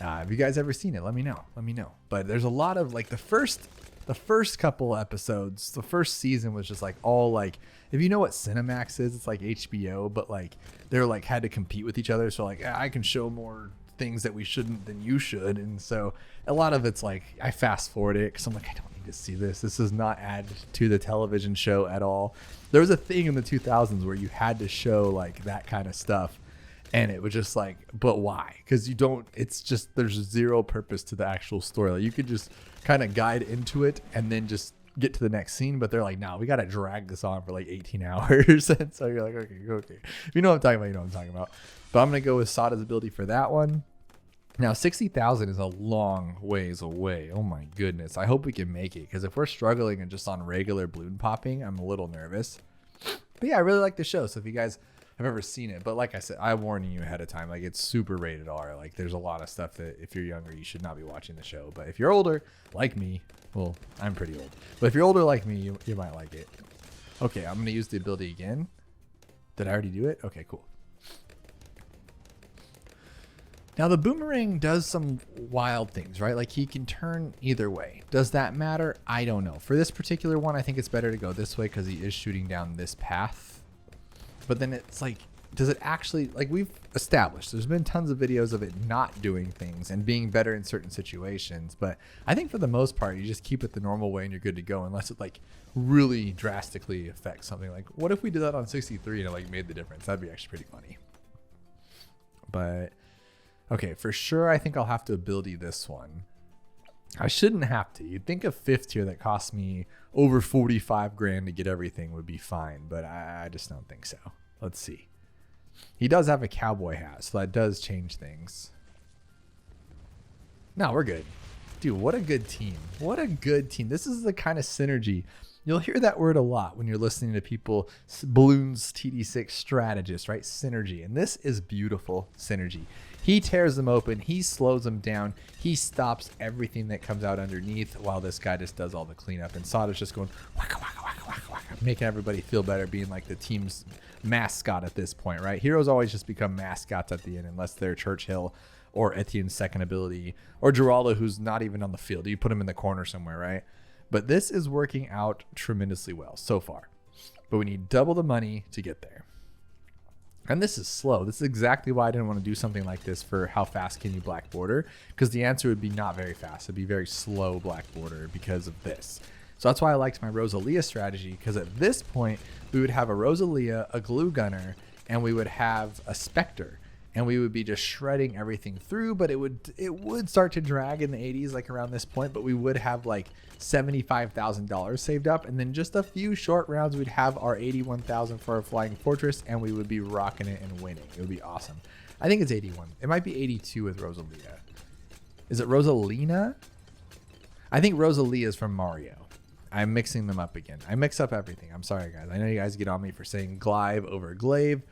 have you guys ever seen it? Let me know. But there's a lot of like the first couple episodes, the first season was just like all like, if you know what Cinemax is, it's like HBO, but like they're like had to compete with each other. So like I can show more things that we shouldn't than you should, and so a lot of it's like I fast forward it because I'm like, I don't need to see this does not add to the television show at all. There was a thing in the 2000s where you had to show like that kind of stuff, and it was just like, but why? Because you don't, it's just there's zero purpose to the actual story. Like you could just kind of guide into it and then just get to the next scene, but they're like, no, we got to drag this on for like 18 hours. And so you're like, okay, if you know what I'm talking about, you know what I'm talking about. But I'm gonna go with Sada's ability for that one. Now 60,000 is a long ways away. Oh my goodness, I hope we can make it, because if we're struggling and just on regular balloon popping, I'm a little nervous. But yeah, I really like the show, so if you guys have ever seen it, but like I said, I'm warning you ahead of time, like it's super rated R. Like there's a lot of stuff that if you're younger you should not be watching the show, but if you're older like me, well, I'm pretty old, but if you're older like me, you might like it. Okay, I'm gonna use the ability again. Did I already do it? Okay, cool. Now the Boomerang does some wild things, right? Like he can turn either way. Does that matter? I don't know. For this particular one, I think it's better to go this way because he is shooting down this path. But then it's like, does it actually, like we've established, there's been tons of videos of it not doing things and being better in certain situations. But I think for the most part, you just keep it the normal way and you're good to go, unless it like really drastically affects something. Like what if we did that on 63 and it like made the difference? That'd be actually pretty funny. But okay, for sure, I think I'll have to ability this one. I shouldn't have to. You'd think a 5th tier that cost me over 45 grand to get everything would be fine, but I just don't think so. Let's see. He does have a cowboy hat, so that does change things. No, we're good. Dude, what a good team. What a good team. This is the kind of synergy. You'll hear that word a lot when you're listening to people, Bloons TD6 strategists, right? Synergy. And this is beautiful synergy. He tears them open. He slows them down. He stops everything that comes out underneath while this guy just does all the cleanup. And Sada's just going waka, waka, waka, waka, waka, making everybody feel better, being like the team's mascot at this point, right? Heroes always just become mascots at the end unless they're Churchill or Etienne's second ability or Geraldo, who's not even on the field. You put him in the corner somewhere, right? But this is working out tremendously well so far. But we need double the money to get there. And this is slow. This is exactly why I didn't want to do something like this for how fast can you black border, because the answer would be not very fast. It'd be very slow black border because of this. So that's why I liked my Rosalia strategy, because at this point we would have a Rosalia, a glue gunner, and we would have a Spectre. and we would be just shredding everything through, but it would start to drag in the 80s, like around this point, but we would have like $75,000 saved up, and then just a few short rounds, we'd have our 81,000 for our flying fortress, and we would be rocking it and winning. It would be awesome. I think it's 81. It might be 82 with Rosalia. Is it Rosalina? I think Rosalia is from Mario. I'm mixing them up again. I mix up everything. I'm sorry, guys. I know you guys get on me for saying Glive over Glaive,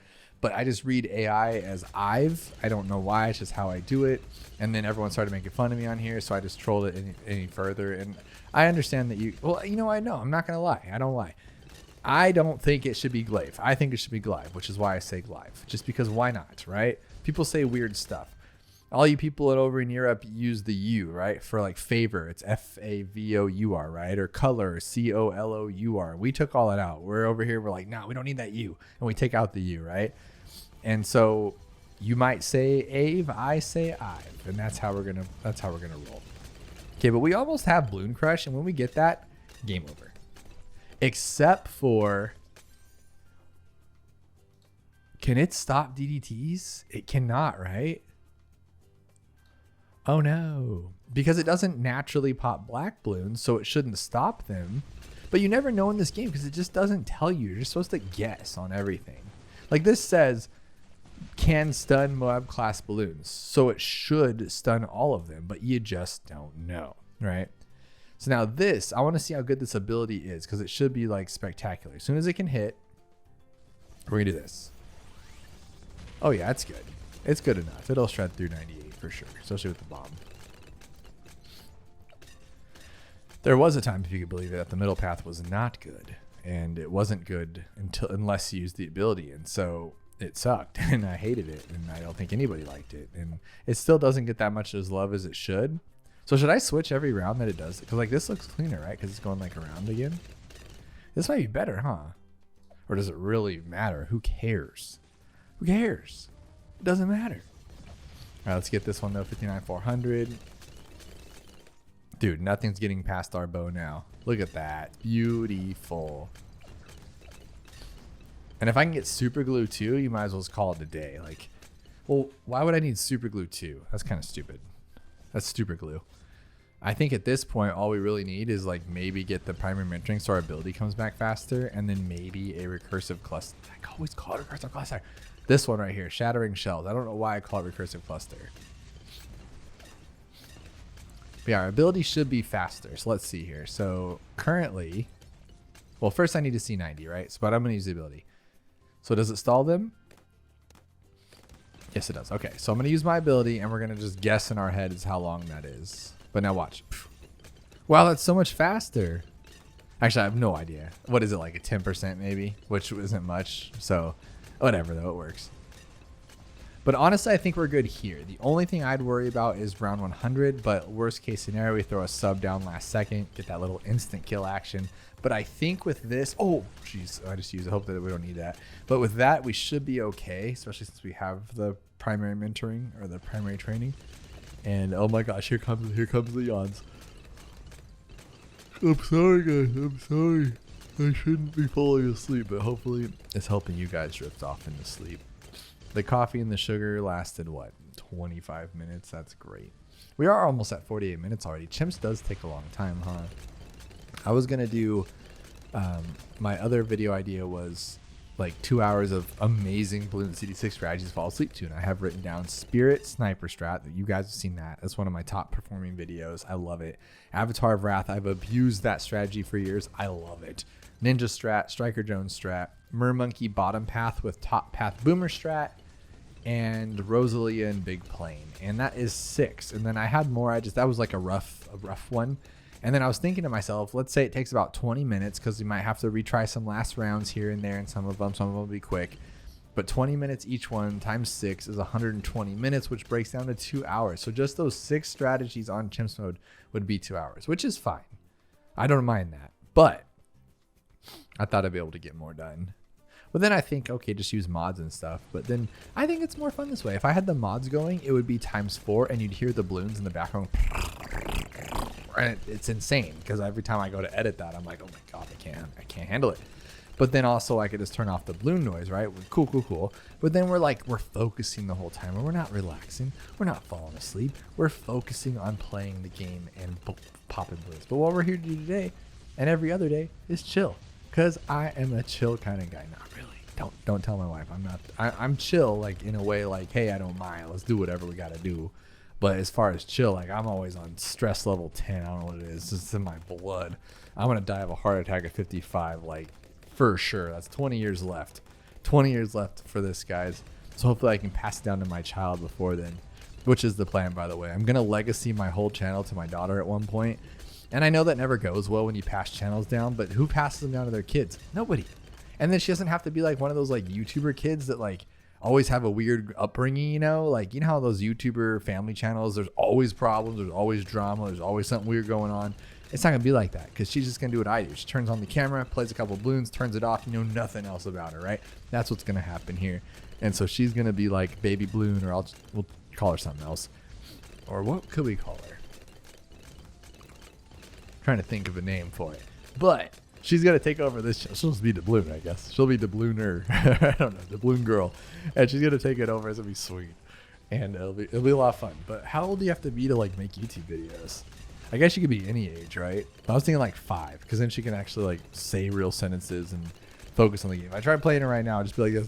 but I just read AI as Ive. I don't know why. It's just how I do it. And then everyone started making fun of me on here, so I just trolled it any further. And I understand that I know. I'm not going to lie. I don't lie. I don't think it should be Glaive. I think it should be Glive, which is why I say Glive. Just because why not, right? People say weird stuff. All you people over in Europe use the U, right? For like favor, it's F-A-V-O-U-R, right? Or color, C-O-L-O-U-R. We took all that out. We're over here, we're like, no, we don't need that U. And we take out the U, right? And so you might say Ave, I say Ive. And that's how we're gonna roll. Okay, but we almost have Bloon Crush, and when we get that, game over. Except for, can it stop DDTs? It cannot, right? Oh no, because it doesn't naturally pop black balloons, so it shouldn't stop them. But you never know in this game because it just doesn't tell you. You're just supposed to guess on everything. Like this says, can stun Moab class balloons. So it should stun all of them, but you just don't know, right? So now this, I want to see how good this ability is because it should be like spectacular. As soon as it can hit, we're gonna do this. Oh yeah, it's good. It's good enough. It'll shred through 98 for sure, especially with the bomb. There was a time, if you could believe it, that the middle path was not good, and it wasn't good unless you used the ability, and so it sucked, and I hated it, and I don't think anybody liked it, and it still doesn't get that much as love as it should. So should I switch every round that it does? Because like this looks cleaner, right? Because it's going like around again. This might be better, huh? Or does it really matter? Who cares? Who cares? It doesn't matter. All right, let's get this one though. 59,400. Dude, nothing's getting past our bow now. Look at that. Beautiful. And if I can get super glue too, you might as well just call it a day. Like, well, why would I need super glue too? That's kind of stupid. That's super glue. I think at this point, all we really need is like maybe get the primary mentoring so our ability comes back faster, and then maybe a recursive cluster. I always call it a recursive cluster. This one right here, shattering shells. I don't know why I call it recursive cluster. But yeah, our ability should be faster. So let's see here. So currently, well, first I need to see 90, right? So, but I'm going to use the ability. So does it stall them? Yes, it does. Okay, so I'm going to use my ability, and we're going to just guess in our heads how long that is. But now watch. Wow, that's so much faster. Actually, I have no idea. What is it, like a 10% maybe? Which isn't much. So whatever, though, it works. But honestly, I think we're good here. The only thing I'd worry about is round 100, but worst case scenario, we throw a sub down last second, get that little instant kill action. But I think with this, oh, jeez, I just used it. I hope that we don't need that. But with that, we should be okay, especially since we have the primary mentoring or the primary training. And oh my gosh, here comes the yawns. I'm sorry, guys. I'm sorry. I shouldn't be falling asleep, but hopefully it's helping you guys drift off into sleep. The coffee and the sugar lasted, what, 25 minutes? That's great. We are almost at 48 minutes already. Chimps does take a long time, huh? I was going to do, my other video idea was like 2 hours of amazing Bloons BTD6 strategies to fall asleep to. And I have written down Spirit Sniper Strat. That you guys have seen that. That's one of my top performing videos. I love it. Avatar of Wrath. I've abused that strategy for years. I love it. Ninja Strat, Striker Jones Strat, Mermonkey Bottom Path with Top Path Boomer Strat, and Rosalia and Big Plane. And that is 6. And then I had more. That was like a rough one. And then I was thinking to myself, let's say it takes about 20 minutes because we might have to retry some last rounds here and there, and some of them will be quick. But 20 minutes each one times 6 is 120 minutes, which breaks down to 2 hours. So just those 6 strategies on Chimps mode would be 2 hours, which is fine. I don't mind that. But I thought I'd be able to get more done. But then I think, okay, just use mods and stuff. But then I think it's more fun this way. If I had the mods going, it would be ×4, and you'd hear the balloons in the background. And it's insane because every time I go to edit that, I'm like, oh my god, I can't handle it. But then also I could just turn off the balloon noise, right? Cool, cool, cool. But then we're focusing the whole time, and we're not relaxing. We're not falling asleep. We're focusing on playing the game and popping balloons. But what we're here to do today and every other day is chill. Because I am a chill kind of guy. Not really. Don't tell my wife. I'm not. I'm chill, like in a way like, hey, I don't mind. Let's do whatever we got to do. But as far as chill, like I'm always on stress level 10. I don't know what it is. It's in my blood. I'm going to die of a heart attack at 55, like for sure. That's 20 years left. 20 years left for this, guys. So hopefully I can pass it down to my child before then, which is the plan, by the way. I'm going to legacy my whole channel to my daughter at one point. And I know that never goes well when you pass channels down, but who passes them down to their kids? Nobody. And then she doesn't have to be like one of those like YouTuber kids that like always have a weird upbringing, you know? Like, you know how those YouTuber family channels, there's always problems, there's always drama, there's always something weird going on. It's not going to be like that because she's just going to do what I do. She turns on the camera, plays a couple of balloons, turns it off. You know nothing else about her, right? That's what's going to happen here. And so she's going to be like Baby Bloon, or we'll call her something else. Or what could we call her? Trying to think of a name for it. But she's going to take over this show. She'll just be Dabloon, I guess. She'll be Dablooner. I don't know, Dabloon girl. And she's going to take it over. It's going to be sweet. And it'll be a lot of fun. But how old do you have to be to like make YouTube videos? I guess you could be any age, right? I was thinking like 5, because then she can actually like say real sentences and focus on the game. I tried playing it right now, just be like this.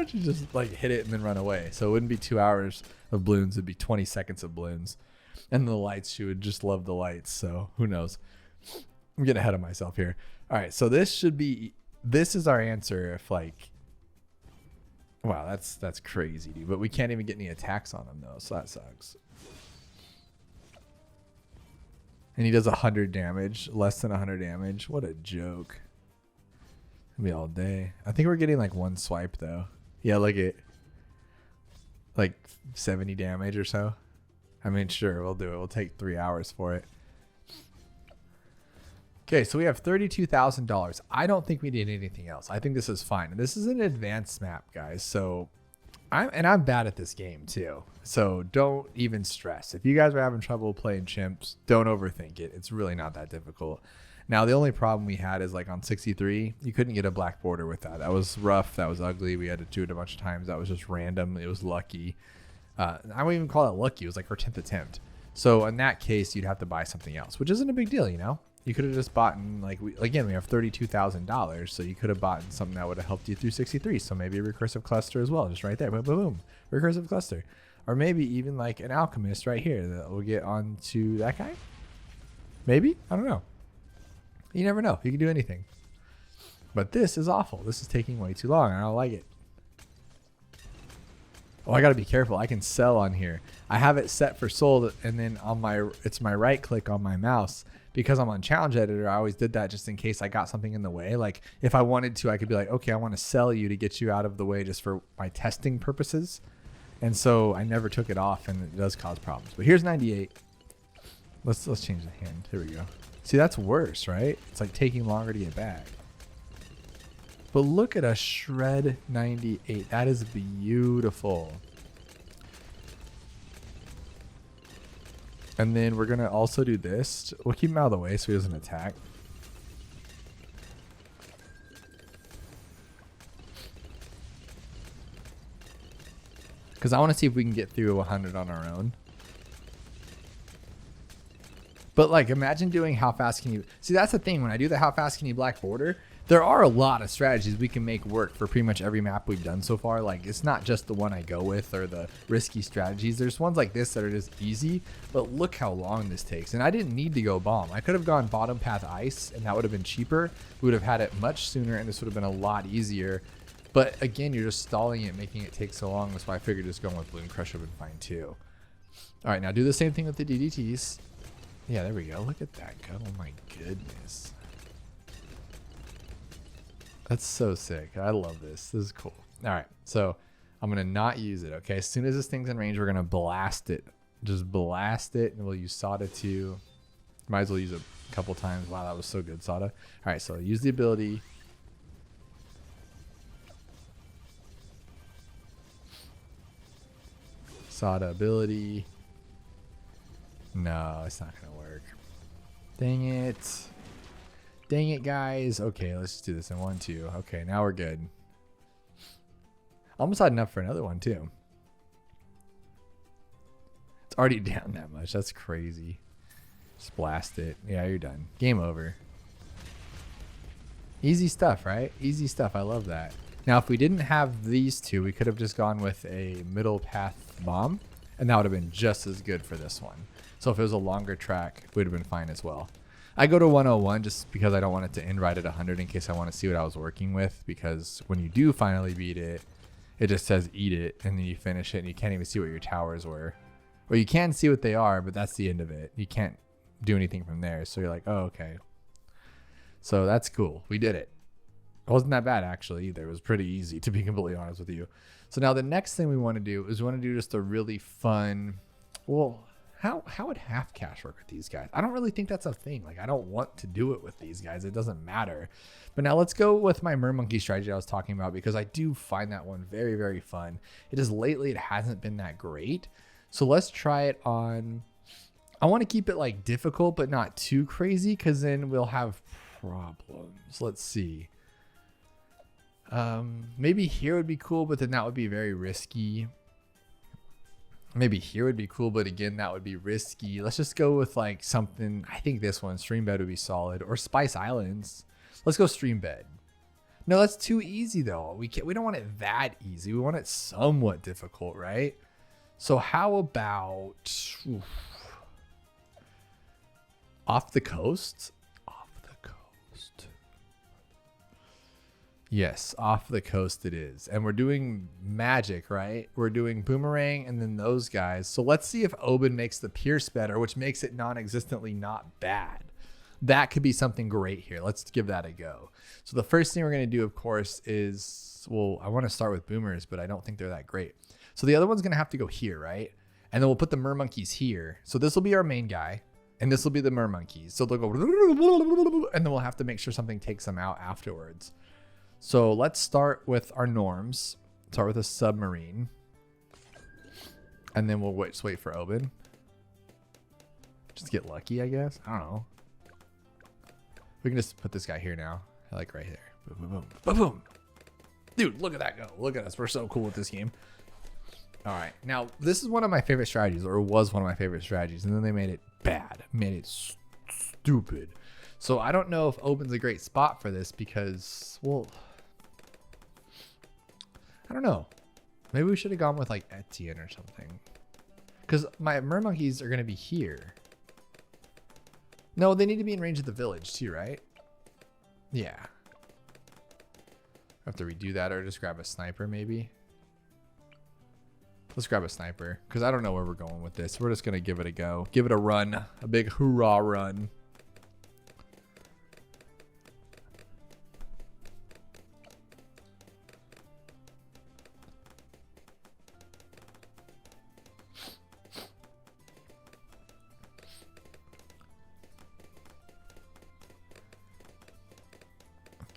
She just like hit it and then run away. So it wouldn't be 2 hours of balloons. It'd be 20 seconds of balloons. And the lights, she would just love the lights. So who knows? I'm getting ahead of myself here. All right, so this is our answer if like, wow, that's crazy, dude. But we can't even get any attacks on him though, so that sucks. And he does 100 damage, less than 100 damage. What a joke. It'll be all day. I think we're getting like 1 swipe though. Yeah, look at like 70 damage or so. I mean, sure, we'll do it. We'll take 3 hours for it. Okay, so we have $32,000. I don't think we need anything else. I think this is fine. And this is an advanced map, guys. So I'm bad at this game too. So don't even stress. If you guys are having trouble playing chimps, don't overthink it. It's really not that difficult. Now, the only problem we had is like on 63, you couldn't get a black border with that. That was rough. That was ugly. We had to do it a bunch of times. That was just random. It was lucky. I wouldn't even call it lucky. It was like our 10th attempt. So in that case, you'd have to buy something else, which isn't a big deal, you know? You could have just bought, like, we have $32,000, so you could have bought something that would have helped you through 63. So maybe a recursive cluster as well, just right there. Boom, boom, boom. Recursive cluster. Or maybe even like an alchemist right here that will get onto that guy. Maybe? I don't know. You never know. You can do anything. But this is awful. This is taking way too long. I don't like it. Oh, I got to be careful. I can sell on here. I have it set for sold, and then on it's my right click on my mouse. Because I'm on challenge editor, I always did that just in case I got something in the way. Like if I wanted to, I could be like, okay, I want to sell you to get you out of the way just for my testing purposes. And so I never took it off, and it does cause problems. But here's 98. Let's change the hand. Here we go. See, that's worse, right? It's like taking longer to get back. But look at a shred 98. That is beautiful. And then we're going to also do this. We'll keep him out of the way so he doesn't attack. Because I want to see if we can get through 100 on our own. But like, imagine doing how fast can you... See, that's the thing. When I do the how fast can you black border, there are a lot of strategies we can make work for pretty much every map we've done so far. Like, it's not just the one I go with or the risky strategies. There's ones like this that are just easy, but look how long this takes. And I didn't need to go bomb. I could have gone bottom path ice, and that would have been cheaper. We would have had it much sooner, and this would have been a lot easier. But again, you're just stalling it, making it take so long. That's why I figured just going with Bloon Crush would have been fine too. All right, now do the same thing with the DDTs. Yeah, there we go. Look at that gun. Oh my goodness. That's so sick. I love this. This is cool. All right, so I'm going to not use it, okay? As soon as this thing's in range, we're going to blast it. Just blast it, and we'll use Sada 2. Might as well use it a couple times. Wow, that was so good, Sada. All right, so use the ability. Sada ability. No, it's not going to work. Dang it. Dang it, guys. Okay, let's just do this in 1, 2. Okay, now we're good. Almost had enough for another one, too. It's already down that much. That's crazy. Just blast it. Yeah, you're done. Game over. Easy stuff, right? Easy stuff. I love that. Now, if we didn't have these two, we could have just gone with a middle path bomb, and that would have been just as good for this one. So if it was a longer track, it would have been fine as well. I go to 101 just because I don't want it to end right at 100 in case I want to see what I was working with, because when you do finally beat it, it just says eat it, and then you finish it, and you can't even see what your towers were. Or you can see what they are, but that's the end of it. You can't do anything from there. So you're like, oh, okay. So that's cool. We did it. It wasn't that bad, actually, either. It was pretty easy, to be completely honest with you. So now the next thing we want to do is we want to do just a really fun, well, how would half cash work with these guys? I don't really think that's a thing. Like, I don't want to do it with these guys. It doesn't matter. But now let's go with my mermonkey strategy I was talking about, because I do find that one very, very fun. It is lately, it hasn't been that great. So let's try it on, I want to keep it like difficult, but not too crazy, because then we'll have problems. Let's see. Maybe here would be cool, but then that would be very risky. Maybe here would be cool, but again, that would be risky. Let's just go with like something. I think this one, stream bed, would be solid, or Spice Islands. Let's go stream bed. No, that's too easy though. We don't want it that easy. We want it somewhat difficult, right? So how about off the coast? Off the coast. Yes, off the coast it is. And we're doing magic, right? We're doing Boomerang and then those guys. So let's see if Oben makes the Pierce better, which makes it non-existently not bad. That could be something great here. Let's give that a go. So the first thing we're going to do, of course, is, well, I want to start with Boomers, but I don't think they're that great. So the other one's going to have to go here, right? And then we'll put the mermonkeys here. So this will be our main guy, and this will be the mermonkeys. So they'll go, and then we'll have to make sure something takes them out afterwards. So let's start with our norms. Start with a submarine. And then we'll just wait for Oben. Just get lucky, I guess. I don't know. We can just put this guy here now. I like right there. Boom, boom, boom. Boom, boom. Dude, look at that go. Look at us. We're so cool with this game. All right. Now, this is one of my favorite strategies, or was one of my favorite strategies. And then they made it bad. Made it stupid. So I don't know if Oben's a great spot for this because, well, I don't know. Maybe we should have gone with like Etienne or something. Because my mermonkeys are going to be here. No, they need to be in range of the village too, right? Yeah. I have to redo that or just grab a sniper maybe. Let's grab a sniper because I don't know where we're going with this. We're just going to give it a go. Give it a run. A big hoorah run.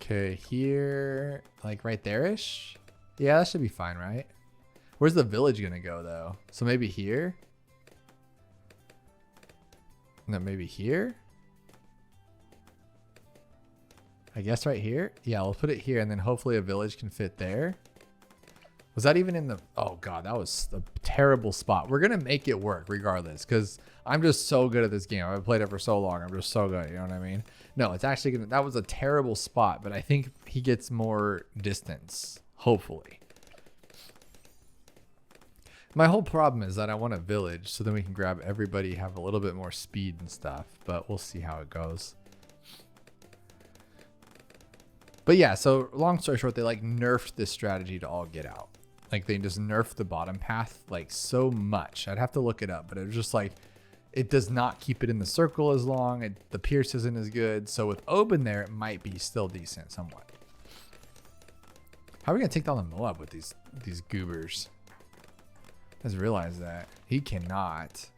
Okay, here, like right there-ish. Yeah, that should be fine, right? Where's the village gonna go though? So maybe here? No, maybe here? I guess right here? Yeah, we'll put it here and then hopefully a village can fit there. Was that even in the, oh God, that was a terrible spot. We're gonna make it work regardless because I'm just so good at this game. I've played it for so long. I'm just so good, you know what I mean? No, it's actually gonna, that was a terrible spot, but I think he gets more distance, hopefully. My whole problem is that I want a village so then we can grab everybody, have a little bit more speed and stuff, but we'll see how it goes. But yeah, so long story short, they like nerfed this strategy to all get out. Like they just nerfed the bottom path like so much. I'd have to look it up, but it was just like, it does not keep it in the circle as long. The Pierce isn't as good. So with Oben there, it might be still decent somewhat. How are we gonna take down the Moab with these goobers? I just realized that. He cannot.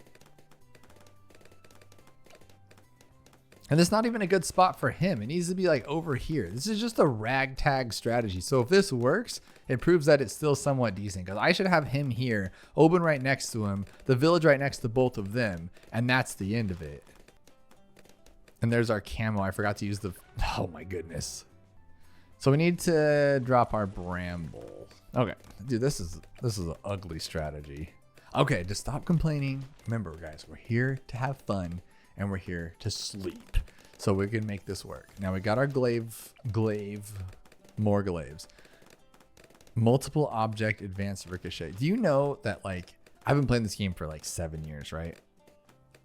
And it's not even a good spot for him. It needs to be like over here. This is just a ragtag strategy. So if this works, it proves that it's still somewhat decent. Because I should have him here, Oben right next to him, the village right next to both of them, and that's the end of it. And there's our camo. I forgot to use the, oh my goodness. So we need to drop our bramble. Okay, dude, this is an ugly strategy. Okay, just stop complaining. Remember, guys, we're here to have fun and we're here to sleep. So we can make this work. Now we got our more glaives. Multiple object advanced ricochet. Do you know that, like, I've been playing this game for like 7 years, right?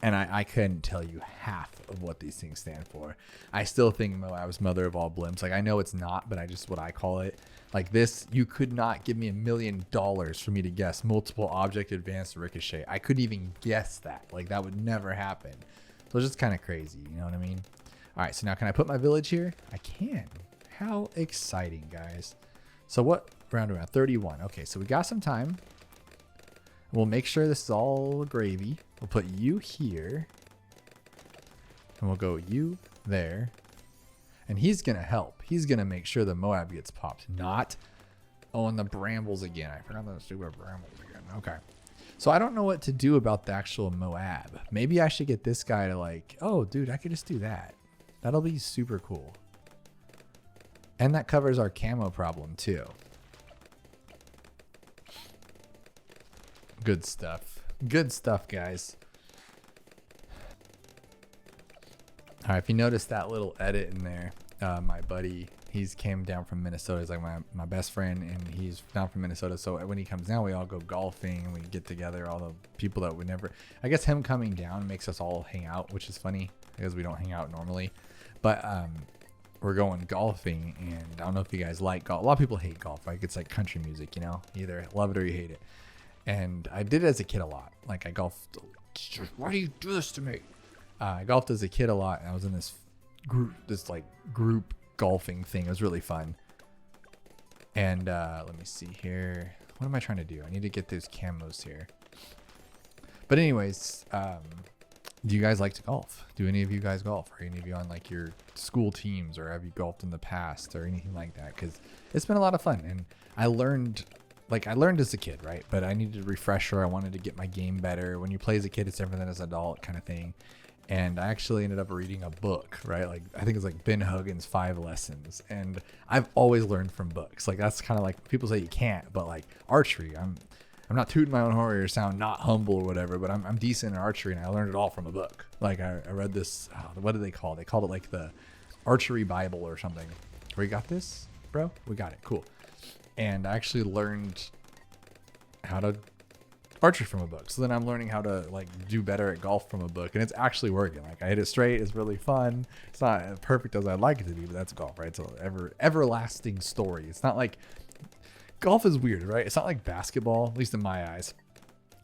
And I couldn't tell you half of what these things stand for. I still think Moab's mother of all blimps. Like, I know it's not, but I just what I call it. Like this, you could not give me $1 million for me to guess multiple object advanced ricochet. I couldn't even guess that. Like, that would never happen. So it's just kind of crazy, you know what I mean? All right, so now can I put my village here? I can. How exciting, guys. So what round are we at? 31. Okay, so we got some time. We'll make sure this is all gravy. We'll put you here. And we'll go you there. And he's going to help. He's going to make sure the Moab gets popped. Not. Oh, and the brambles again. I forgot those stupid brambles again. Okay. So I don't know what to do about the actual Moab. Maybe I should get this guy to like, oh, dude, I could just do that. That'll be super cool. And that covers our camo problem too. Good stuff. Good stuff, guys. All right, if you notice that little edit in there, my buddy, he's came down from Minnesota. He's like my best friend, and he's down from Minnesota. So when he comes down, we all go golfing, and we get together, all the people that would never... I guess him coming down makes us all hang out, which is funny, because we don't hang out normally. But we're going golfing, and I don't know if you guys like golf. A lot of people hate golf. Like, it's like country music, you know? You either love it or you hate it. And I did it as a kid a lot. Like, I golfed... Why do you do this to me? I golfed as a kid a lot, and I was in this group golfing thing. It was really fun. And let me see here. What am I trying to do? I need to get those camos here. But anyways, do you guys like to golf? Do any of you guys golf? Are any of you on like your school teams, or have you golfed in the past or anything like that? Because it's been a lot of fun, and I learned as a kid, right? But I needed a refresher. I wanted to get my game better. When you play as a kid, it's different than as an adult kind of thing. And I actually ended up reading a book, right? Like, I think it's like Ben Hogan's 5 Lessons. And I've always learned from books. Like, that's kind of like, people say you can't, but like archery, I'm not tooting my own horn or sound not humble or whatever, but I'm decent in archery, and I learned it all from a book. Like, I read this, what do they call it? They called it like the Archery Bible or something. We got this, bro? We got it. Cool. And I actually learned how to archery from a book. So then I'm learning how to like do better at golf from a book, and it's actually working. Like, I hit it straight. It's really fun. It's not as perfect as I'd like it to be, but that's golf, right? It's an everlasting story. It's not like golf is weird, right? It's not like basketball, at least in my eyes.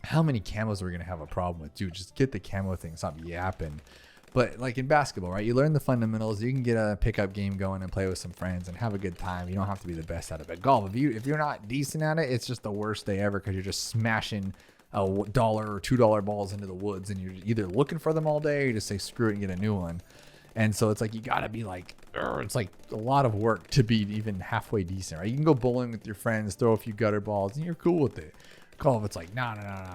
How many camos are we going to have a problem with? Dude, just get the camo thing. Stop yapping. But like in basketball, right? You learn the fundamentals. You can get a pickup game going and play with some friends and have a good time. You don't have to be the best at it. But golf, if you're not decent at it, it's just the worst day ever, because you're just smashing $1 or $2 balls into the woods, and you're either looking for them all day or you just say screw it and get a new one. And so it's like, you gotta be like, it's like a lot of work to be even halfway decent, right? You can go bowling with your friends, throw a few gutter balls, and you're cool with it. Golf, it's like, no,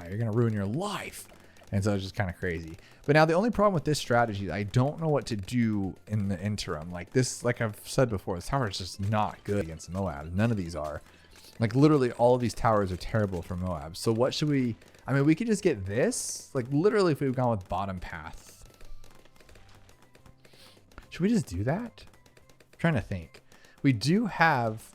you're gonna ruin your life. And so it's just kind of crazy. But now the only problem with this strategy is I don't know what to do in the interim. Like this, like I've said before, this tower is just not good against Moab. None of these are. Like, literally all of these towers are terrible for Moab. So what should we... I mean, we could just get this. Like, literally, if we've gone with bottom path. Should we just do that? I'm trying to think. We do have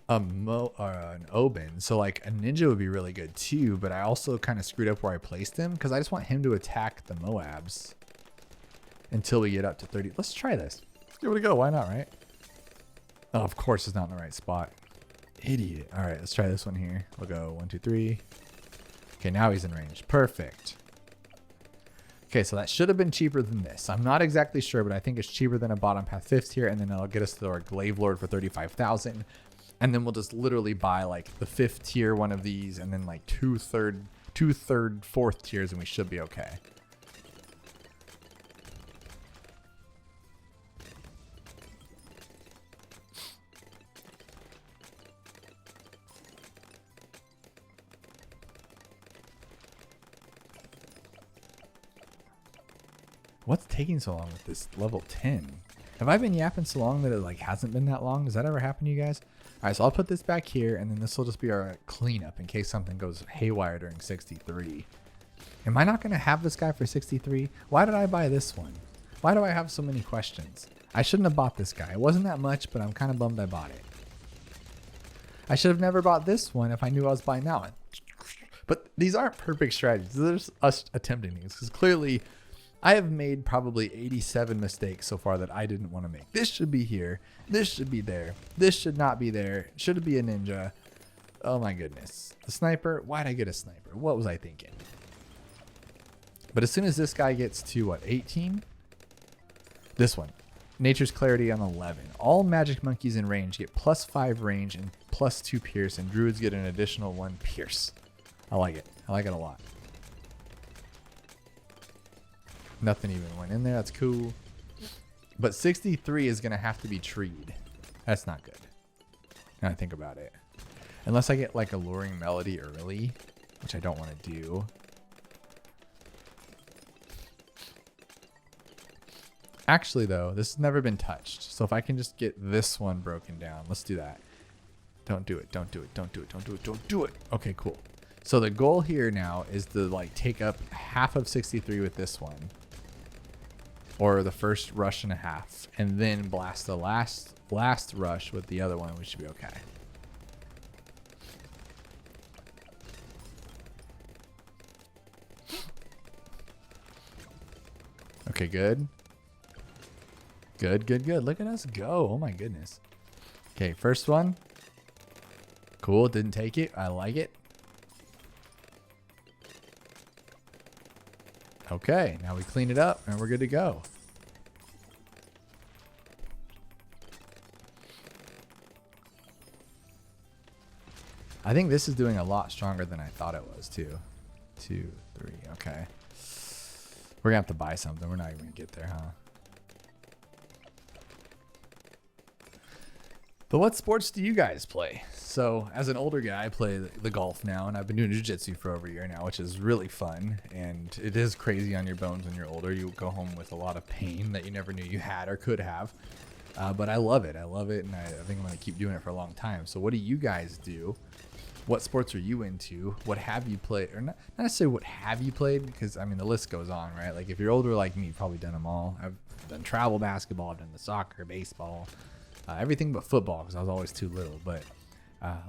an Oben. So, like, a ninja would be really good, too. But I also kind of screwed up where I placed him, because I just want him to attack the Moabs until we get up to 30. Let's try this. Let's give it a go. Why not, right? Oh, of course it's not in the right spot. Idiot. All right, let's try this one here. We'll go 1, 2, 3. Okay, now he's in range. Perfect. Okay, so that should have been cheaper than this. I'm not exactly sure, but I think it's cheaper than a bottom path 5th tier, and then it'll get us to our Glaive Lord for 35,000. And then we'll just literally buy like the 5th tier one of these, and then like two third, 4th tiers, and we should be okay. What's taking so long with this level 10? Have I been yapping so long that it like hasn't been that long? Does that ever happen to you guys? All right, so I'll put this back here, and then this will just be our cleanup in case something goes haywire during 63. Am I not going to have this guy for 63? Why did I buy this one? Why do I have so many questions? I shouldn't have bought this guy. It wasn't that much, but I'm kind of bummed I bought it. I should have never bought this one if I knew I was buying that one. But these aren't perfect strategies. They're just us attempting these, because clearly I have made probably 87 mistakes so far that I didn't want to make. This should be here. This should be there. This should not be there. Should it be a ninja? Oh my goodness. The sniper? Why'd I get a sniper? What was I thinking? But as soon as this guy gets to what, 18? This one. Nature's Clarity on 11. All magic monkeys in range get +5 range and +2 pierce, and druids get an additional 1 pierce. I like it. I like it a lot. Nothing even went in there. That's cool. But 63 is going to have to be treed. That's not good. Now I think about it. Unless I get like Alluring Melody early, which I don't want to do. Actually, though, this has never been touched. So if I can just get this one broken down, let's do that. Don't do it. Don't do it. Don't do it. Don't do it. Don't do it. Okay, cool. So the goal here now is to like take up half of 63 with this one. Or the first rush and a half, and then blast the last rush with the other one. We should be okay. Okay, good. Good, good, good. Look at us go. Oh my goodness. Okay, first one. Cool, didn't take it. I like it. Okay, now we clean it up and we're good to go. I think this is doing a lot stronger than I thought it was too. 2, 3, okay. We're gonna have to buy something. We're not even gonna get there, huh? But what sports do you guys play? So as an older guy, I play the golf now, and I've been doing jiu-jitsu for over a year now, which is really fun. And it is crazy on your bones when you're older. You go home with a lot of pain that you never knew you had or could have. But I love it. I love it, and I think I'm going to keep doing it for a long time. So what do you guys do? What sports are you into? What have you played? Or not necessarily what have you played, because, I mean, the list goes on, right? Like, if you're older like me, you've probably done them all. I've done travel basketball. I've done the soccer, baseball. Everything but football, because I was always too little. But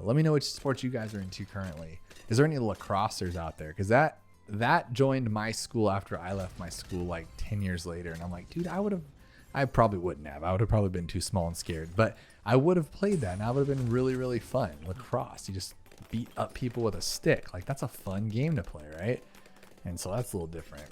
let me know which sports you guys are into currently. Is there any lacrossers out there? Because that joined my school after I left my school like 10 years later. And I'm like, dude, I probably wouldn't have. I would have probably been too small and scared. But I would have played that, and that would have been really, really fun. Lacrosse, you just beat up people with a stick. Like, that's a fun game to play, right? And so that's a little different.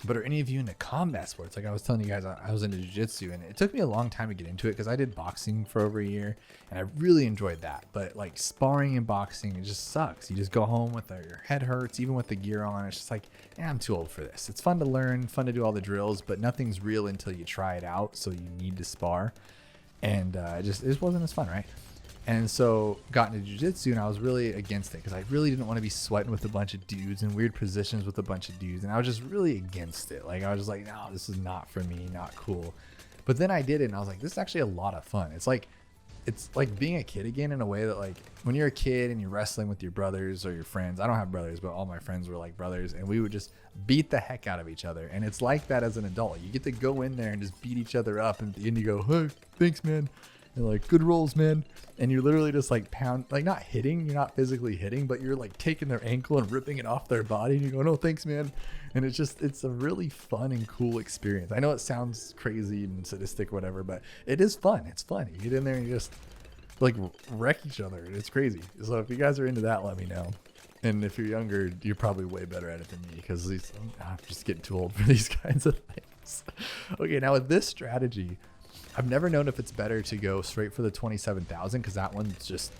But are any of you into combat sports? Like I was telling you guys, I was into jiu-jitsu, and it took me a long time to get into it because I did boxing for over a year, and I really enjoyed that. But like sparring and boxing, it just sucks. You just go home with your head hurts, even with the gear on. It's just like, I'm too old for this. It's fun to learn, fun to do all the drills, but nothing's real until you try it out. So you need to spar, and it just wasn't as fun, right? And so got into jiu-jitsu, and I was really against it because I really didn't want to be sweating with a bunch of dudes in weird positions with a bunch of dudes. And I was just really against it. Like, I was just like, no, this is not for me, not cool. But then I did it, and I was like, this is actually a lot of fun. It's like being a kid again, in a way that, like, when you're a kid and you're wrestling with your brothers or your friends. I don't have brothers, but all my friends were like brothers, and we would just beat the heck out of each other. And it's like that as an adult. You get to go in there and just beat each other up, and at the end you go, hey, thanks, man. And like, good rolls, man. And you're literally just like like not hitting, you're not physically hitting, but you're like taking their ankle and ripping it off their body, and you go, no, thanks, man. And it's a really fun and cool experience. I know it sounds crazy and sadistic, whatever, but it is fun. It's fun. You get in there and you just like wreck each other, and it's crazy. So if you guys are into that, let me know. And if you're younger, you're probably way better at it than me, because I'm just getting too old for these kinds of things. Okay, now with this strategy, I've never known if it's better to go straight for the 27,000 because that one's just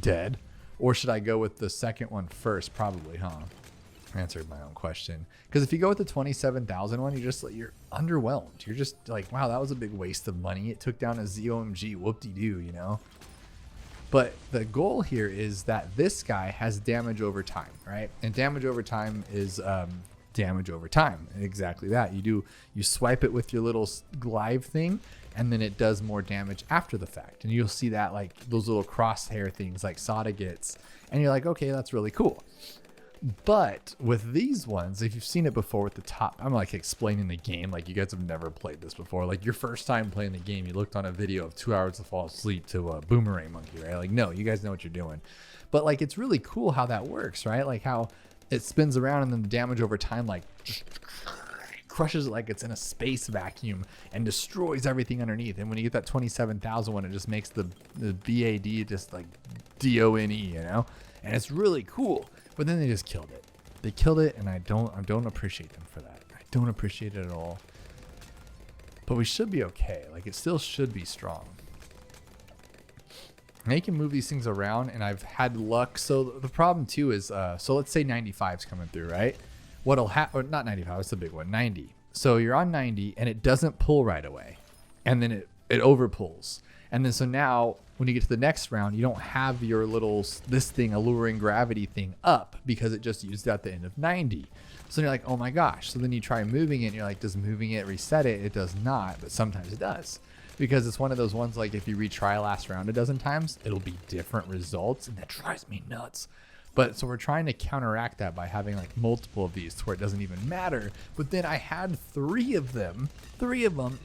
dead, or should I go with the second one first? Probably, huh? I answered my own question. Because if you go with the 27,000 one, you're underwhelmed. You're just like, wow, that was a big waste of money. It took down a ZOMG, whoop-de-doo, you know? But the goal here is that this guy has damage over time, right? And damage over time is damage over time. And exactly that. You swipe it with your little glaive thing, and then it does more damage after the fact. And you'll see that like those little crosshair things like Sada gets, and you're like, okay, that's really cool. But with these ones, if you've seen it before with the top, I'm like explaining the game like you guys have never played this before. Like your first time playing the game, you looked on a video of 2 hours to fall asleep to a Boomerang monkey, right? Like, no, you guys know what you're doing. But like, it's really cool how that works, right? Like how it spins around and then the damage over time, like just crushes it like it's in a space vacuum and destroys everything underneath. And when you get that 27,000 one, it just makes the BAD just like DONE, you know? And it's really cool. But then they just killed it. They killed it, and I don't appreciate them for that. I don't appreciate it at all. But we should be okay. Like, it still should be strong. They can move these things around, and I've had luck. So the problem too is, so let's say 95's coming through, right? What'll happen? Or not 95. It's the big one. 90. So you're on 90, and it doesn't pull right away, and then it over pulls, and then so now when you get to the next round, you don't have your little this thing alluring gravity thing up because it just used it at the end of 90. So you're like, oh my gosh. So then you try moving it, and you're like, does moving it reset it? It does not, but sometimes it does. Because it's one of those ones like if you retry last round a dozen times, it'll be different results, and that drives me nuts. But so we're trying to counteract that by having like multiple of these to where it doesn't even matter. But then I had three of them,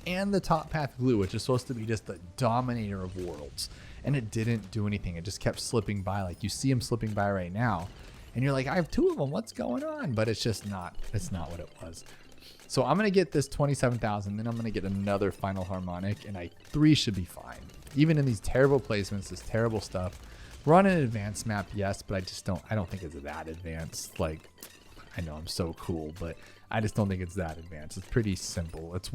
and the top path glue, which is supposed to be just the dominator of worlds. And it didn't do anything. It just kept slipping by. Like you see him slipping by right now. And you're like, I have two of them. What's going on? But it's just not, it's not what it was. So I'm going to get this 27,000. Then I'm going to get another final harmonic. And 3 should be fine. Even in these terrible placements, this terrible stuff. We're on an advanced map, yes, but I don't think it's that advanced. Like, I know I'm so cool, but I just don't think it's that advanced. It's pretty simple. It's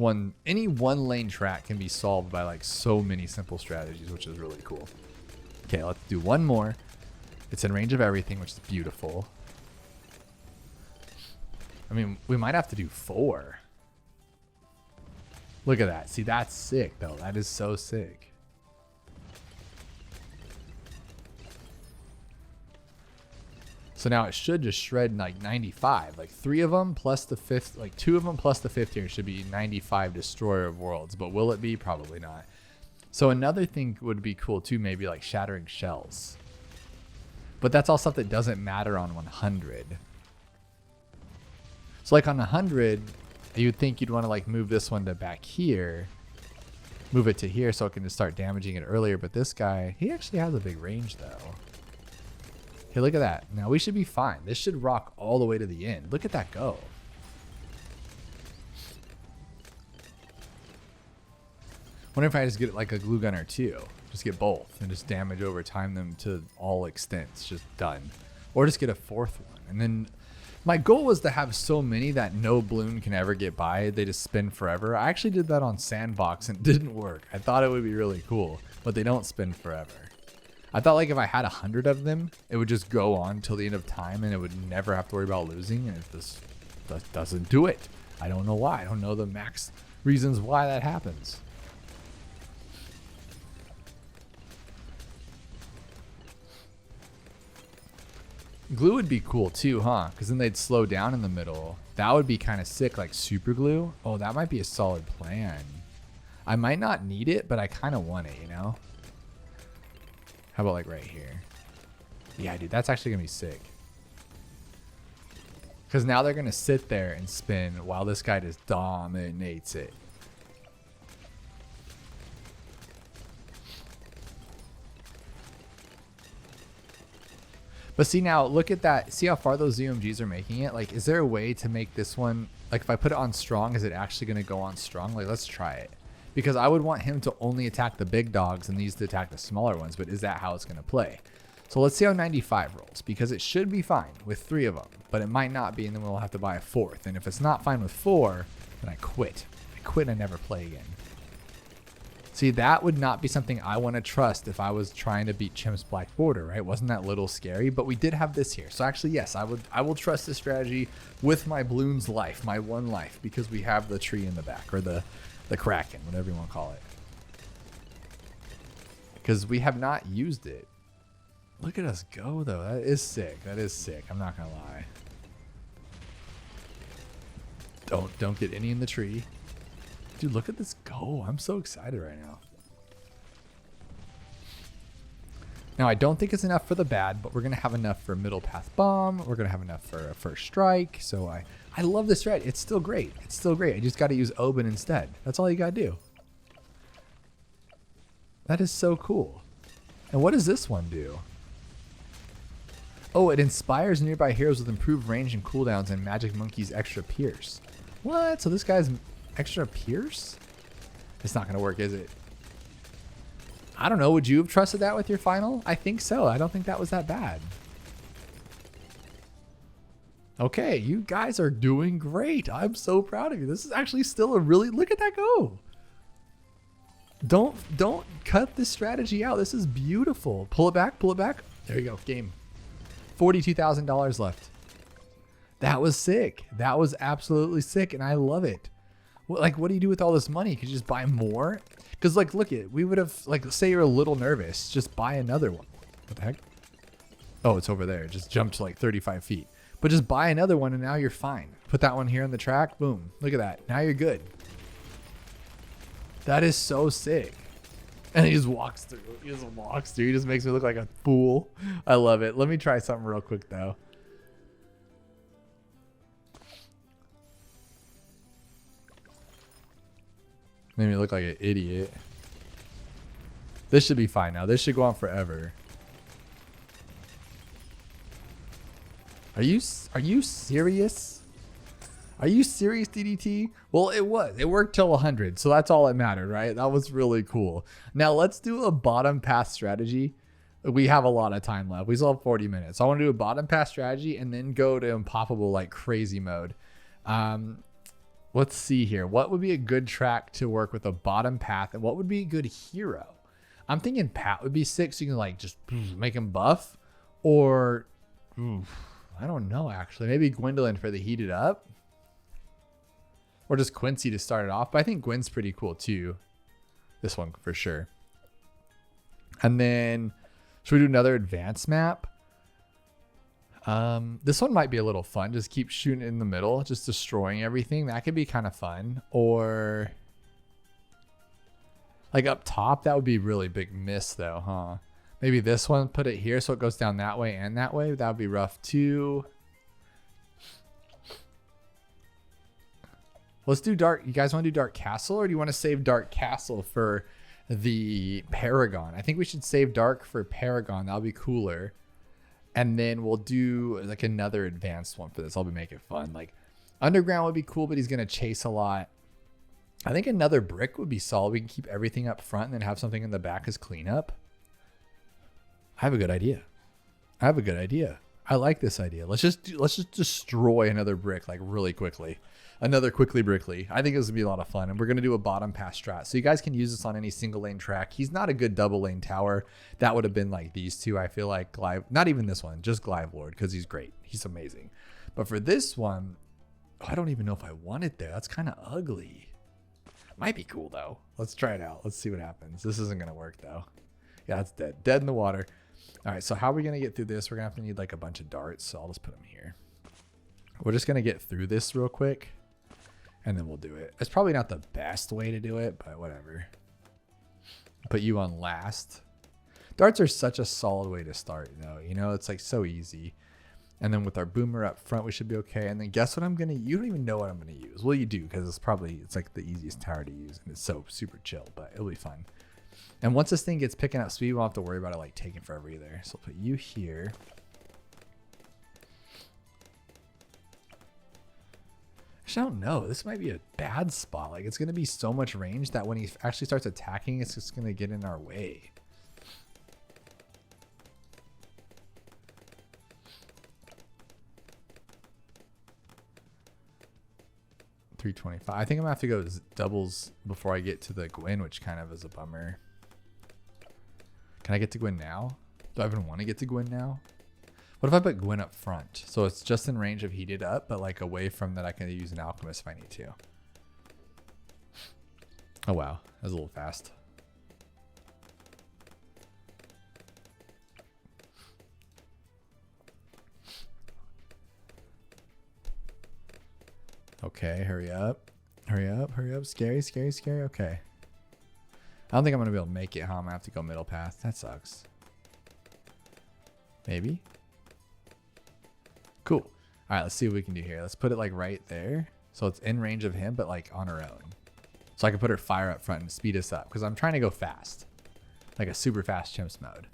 any one lane track can be solved by like so many simple strategies, which is really cool. Okay, let's do one more. It's in range of everything, which is beautiful. I mean, we might have to do 4. Look at that. See, that's sick though. That is so sick. So now it should just shred like 95, like 3 of them plus the 5th, like 2 of them plus the 5th here should be 95 Destroyer of Worlds, but will it be? Probably not. So another thing would be cool too, maybe like Shattering Shells, but that's all stuff that doesn't matter on 100. So like on 100, you'd think you'd want to like move this one to back here, move it to here so it can just start damaging it earlier. But this guy, he actually has a big range though. Hey, look at that. Now we should be fine. This should rock all the way to the end. Look at that go. Wonder if I just get like a glue gun or 2. Just get both and just damage over time them to all extents. Just done. Or just get a 4th one. And then my goal was to have so many that no Bloon can ever get by. They just spin forever. I actually did that on Sandbox and it didn't work. I thought it would be really cool, but they don't spin forever. I thought like if I had 100 of them, it would just go on till the end of time and it would never have to worry about losing. And this doesn't do it. I don't know why. I don't know the max reasons why that happens. Glue would be cool too, huh? Because then they'd slow down in the middle. That would be kind of sick, like super glue. Oh, that might be a solid plan. I might not need it, but I kind of want it, you know? How about like right here? Yeah, dude, that's actually gonna be sick. Because now they're gonna sit there and spin while this guy just dominates it. But see now, look at that. See how far those ZMGs are making it? Like, is there a way to make this one, like if I put it on strong, is it actually gonna go on strong? Like, let's try it. Because I would want him to only attack the big dogs and these to attack the smaller ones, but is that how it's going to play? So let's see how 95 rolls, because it should be fine with 3 of them, but it might not be, and then we'll have to buy a 4th. And if it's not fine with 4, then I quit. I quit and I never play again. See, that would not be something I want to trust if I was trying to beat Chimp's Black Border, right? Wasn't that a little scary? But we did have this here. So actually, yes, I will trust this strategy with my Bloons life, my 1 life, because we have the tree in the back, or the Kraken, whatever you want to call it. Because we have not used it. Look at us go, though. That is sick. That is sick. I'm not going to lie. Don't get any in the tree. Dude, look at this go. I'm so excited right now. Now, I don't think it's enough for the bad, but we're going to have enough for middle path bomb. We're going to have enough for a first strike. So I love this strat. It's still great. It's still great. I just got to use Oben instead. That's all you got to do. That is so cool. And what does this one do? Oh, it inspires nearby heroes with improved range and cooldowns and Magic Monkey's extra pierce. What? So this guy's extra pierce? It's not going to work, is it? I don't know. Would you have trusted that with your final? I think so. I don't think that was that bad. Okay, you guys are doing great. I'm so proud of you. This is actually still a really... Look at that go. Don't cut this strategy out. This is beautiful. Pull it back. Pull it back. There you go. Game. $42,000 left. That was sick. That was absolutely sick, and I love it. Like, what do you do with all this money? Could you just buy more? Because, like, look at, we would have, like, say you're a little nervous, just buy another one. What the heck? Oh, it's over there. It just jumped to like 35 feet. But just buy another one and now you're fine. Put that one here on the track. Boom. Look at that. Now you're good. That is so sick. And he just walks through. He just walks through. He just makes me look like a fool. I love it. Let me try something real quick, though. Made me look like an idiot. This should be fine now. This should go on forever. Are you serious? Are you serious, DDT? Well, it was. It worked till 100, so that's all that mattered, right? That was really cool. Now let's do a bottom path strategy. We have a lot of time left. We still have 40 minutes. So I want to do a bottom path strategy and then go to unpoppable like crazy mode. Let's see here. What would be a good track to work with a bottom path, and what would be a good hero? I'm thinking Pat would be sick, so you can like just make him buff, or I don't know actually. Maybe Gwendolyn for the heated up, or just Quincy to start it off. But I think Gwen's pretty cool too. This one for sure. And then should we do another advanced map? This one might be a little fun. Just keep shooting in the middle, just destroying everything. That could be kind of fun. Or like up top, that would be really big miss though, huh? Maybe this one, put it here so it goes down that way and that way. That would be rough too. Let's do Dark. You guys want to do Dark Castle, or do you want to save Dark Castle for the Paragon? I think we should save Dark for Paragon. That'll be cooler. And then we'll do like another advanced one for this. I'll be making it fun. Like Underground would be cool, but he's going to chase a lot. I think another brick would be solid. We can keep everything up front and then have something in the back as cleanup. I have a good idea. I like this idea. Let's just destroy another brick like really quickly. Another quickly brickly. I think this would be a lot of fun. And we're going to do a bottom pass strat. So you guys can use this on any single lane track. He's not a good double lane tower. That would have been like these two. I feel like not even this one, just Glyve Lord, because he's great. He's amazing. But for this one, I don't even know if I want it there. That's kind of ugly. Might be cool though. Let's try it out. Let's see what happens. This isn't going to work though. Yeah, it's dead. Dead in the water. All right, so how are we going to get through this? We're going to have to need like a bunch of darts. So I'll just put them here. We're just going to get through this real quick. And then we'll do it. It's probably not the best way to do it, but whatever. Put you on last. Darts are such a solid way to start, though. You know, it's like so easy. And then with our boomer up front, we should be okay. And then guess what I'm going to use? You don't even know what I'm going to use. Well, you do, because it's like the easiest tower to use. And it's so super chill, but it'll be fun. And once this thing gets picking up speed, we won't have to worry about it like taking forever either. So I'll put you here. I don't know. This might be a bad spot. Like it's going to be so much range that when he actually starts attacking, it's just going to get in our way. $325. I think I'm gonna have to go doubles before I get to the Gwen, which kind of is a bummer. Can I get to Gwen now? Do I even want to get to Gwen now? What if I put Gwen up front? So it's just in range of heated up, but like away from that I can use an alchemist if I need to. Oh wow, that was a little fast. Okay, hurry up. Hurry up, hurry up. Scary, scary, scary. Okay. I don't think I'm going to be able to make it, huh? I'm going to have to go middle path. That sucks. Maybe. Cool. All right, let's see what we can do here. Let's put it like right there. So it's in range of him, but like on her own. So I can put her fire up front and speed us up because I'm trying to go fast. Like a super fast chimps mode.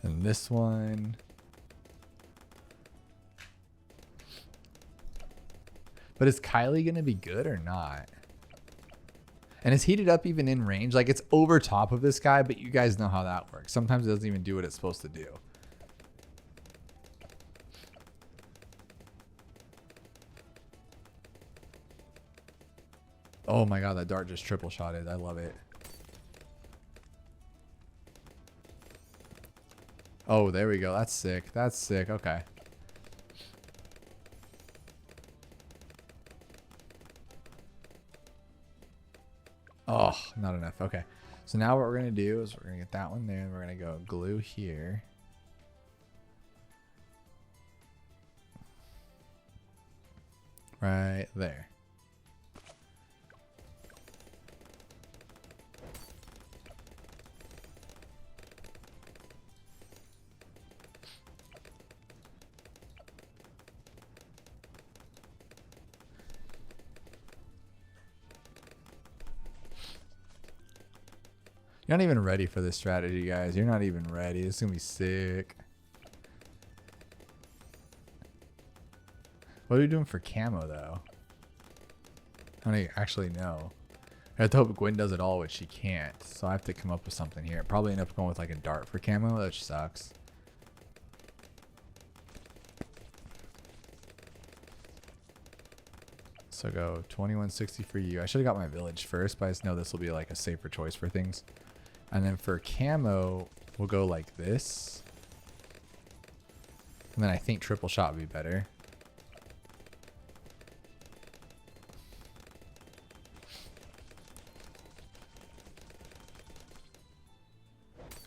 And this one. But is Kylie going to be good or not? And is heated up even in range? Like it's over top of this guy, but you guys know how that works. Sometimes it doesn't even do what it's supposed to do. Oh my God, that dart just triple shotted. I love it. Oh, there we go. That's sick. That's sick. Okay. Oh, not enough. Okay. So now what we're going to do is we're going to get that one there. And we're going to go glue here. Right there. You're not even ready for this strategy, guys. You're not even ready. It's going to be sick. What are we doing for camo, though? I don't actually know. I have to hope Gwen does it all, which she can't. So I have to come up with something here. Probably end up going with like a dart for camo, which sucks. So go 2160 for you. I should have got my village first, but I just know this will be like a safer choice for things. And then for camo, we'll go like this. And then I think triple shot would be better.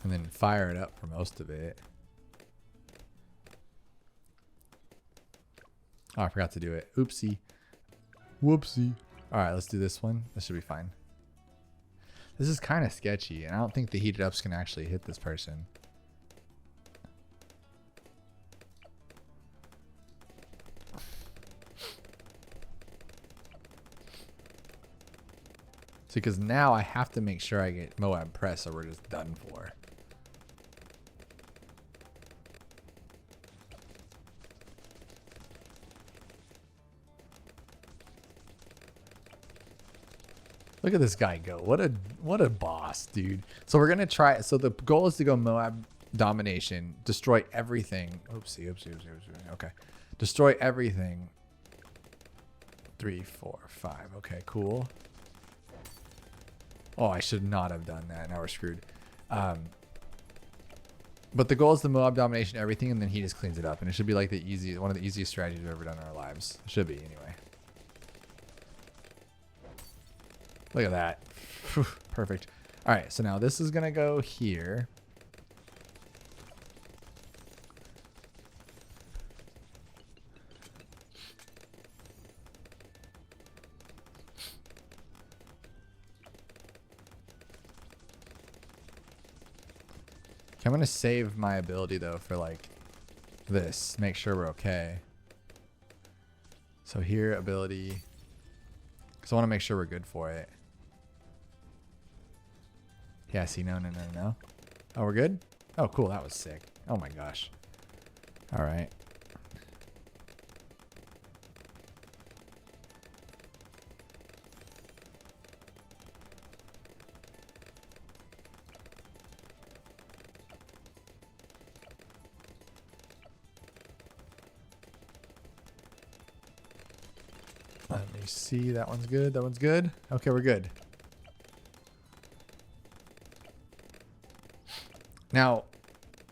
And then fire it up for most of it. Oh, I forgot to do it. Oopsie. Whoopsie. All right, let's do this one. This should be fine. This is kind of sketchy, and I don't think the heated ups can actually hit this person. See, because now I have to make sure I get Moab press or we're just done for. Look at this guy go. What a boss, dude. So we're going to try. So the goal is to go Moab domination, destroy everything. Oopsie, oopsie, oopsie, oopsie. Okay. Destroy everything. 3, 4, 5. Okay, cool. Oh, I should not have done that. Now we're screwed. But the goal is the Moab domination, everything, and then he just cleans it up. And it should be like one of the easiest strategies we've ever done in our lives. It should be, anyway. Look at that. Perfect. All right, so now this is going to go here. Okay, I'm going to save my ability, though, for, like, this. Make sure we're okay. So here, ability. Because I want to make sure we're good for it. Yeah, see, no. Oh, we're good? Oh, cool. That was sick. Oh, my gosh. All right. Let me see. That one's good. That one's good. Okay, we're good. Now,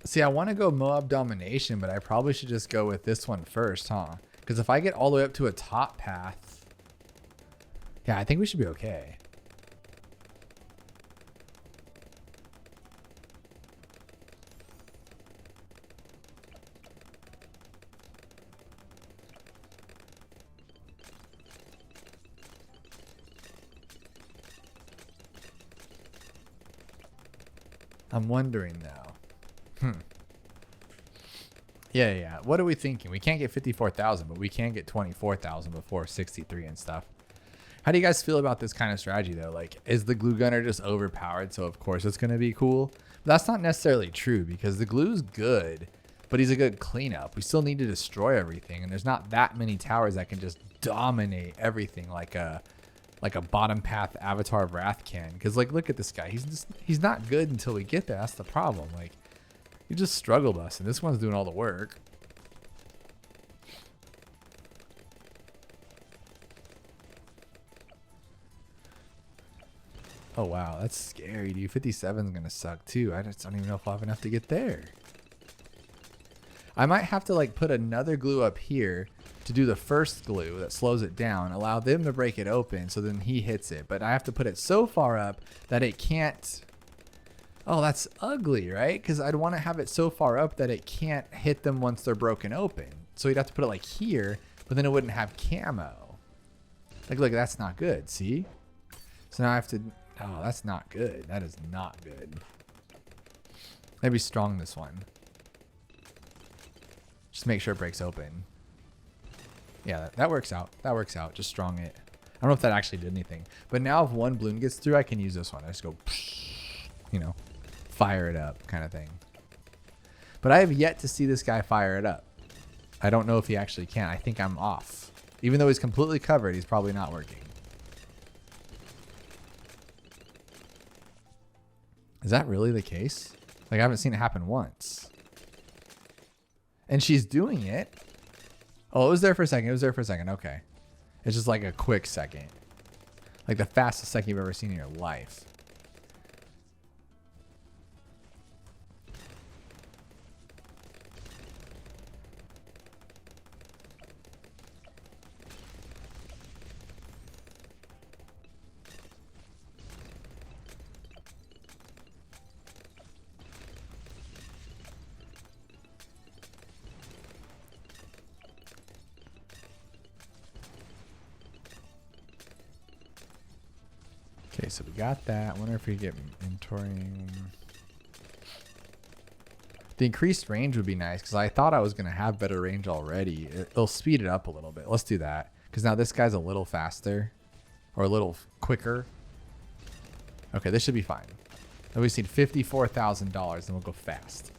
see, I want to go Moab domination, but I probably should just go with this one first, huh? Because if I get all the way up to a top path, Yeah, I think we should be okay. I'm wondering now. Yeah. What are we thinking? We can't get 54,000, but we can get 24,000 before 63 and stuff. How do you guys feel about this kind of strategy though? Like, is the glue gunner just overpowered? So of course it's going to be cool. But that's not necessarily true because the glue's good, but he's a good cleanup. We still need to destroy everything. And there's not that many towers that can just dominate everything like a bottom path Avatar of Wrath can. Because like, look at this guy. He's not good until we get there. That's the problem. Like, you just struggle bus, and this one's doing all the work. Oh wow, that's scary, dude. 57 is gonna suck too. I just don't even know if I'll have enough to get there. I might have to like put another glue up here to do the first glue that slows it down, allow them to break it open so then he hits it. But I have to put it so far up that it can't. Oh, that's ugly, right? Because I'd want to have it so far up that it can't hit them once they're broken open. So you'd have to put it like here, but then it wouldn't have camo. Like, look, that's not good, see? So now I have to, oh, that's not good. That is not good. Maybe strong this one. Just make sure it breaks open. Yeah, that works out. That works out. Just strong it. I don't know if that actually did anything. But now if one balloon gets through, I can use this one. I just go, you know, fire it up kind of thing. But I have yet to see this guy fire it up. I don't know if he actually can. I think I'm off. Even though he's completely covered, he's probably not working. Is that really the case? Like, I haven't seen it happen once. And she's doing it. Oh, it was there for a second. It was there for a second. Okay. It's just like a quick second. Like the fastest second you've ever seen in your life. Okay, so we got that. I wonder if we get mentoring. The increased range would be nice because I thought I was going to have better range already. It'll speed it up a little bit. Let's do that because now this guy's a little faster or a little quicker. Okay, this should be fine. Then we need $54,000 and we'll go fast.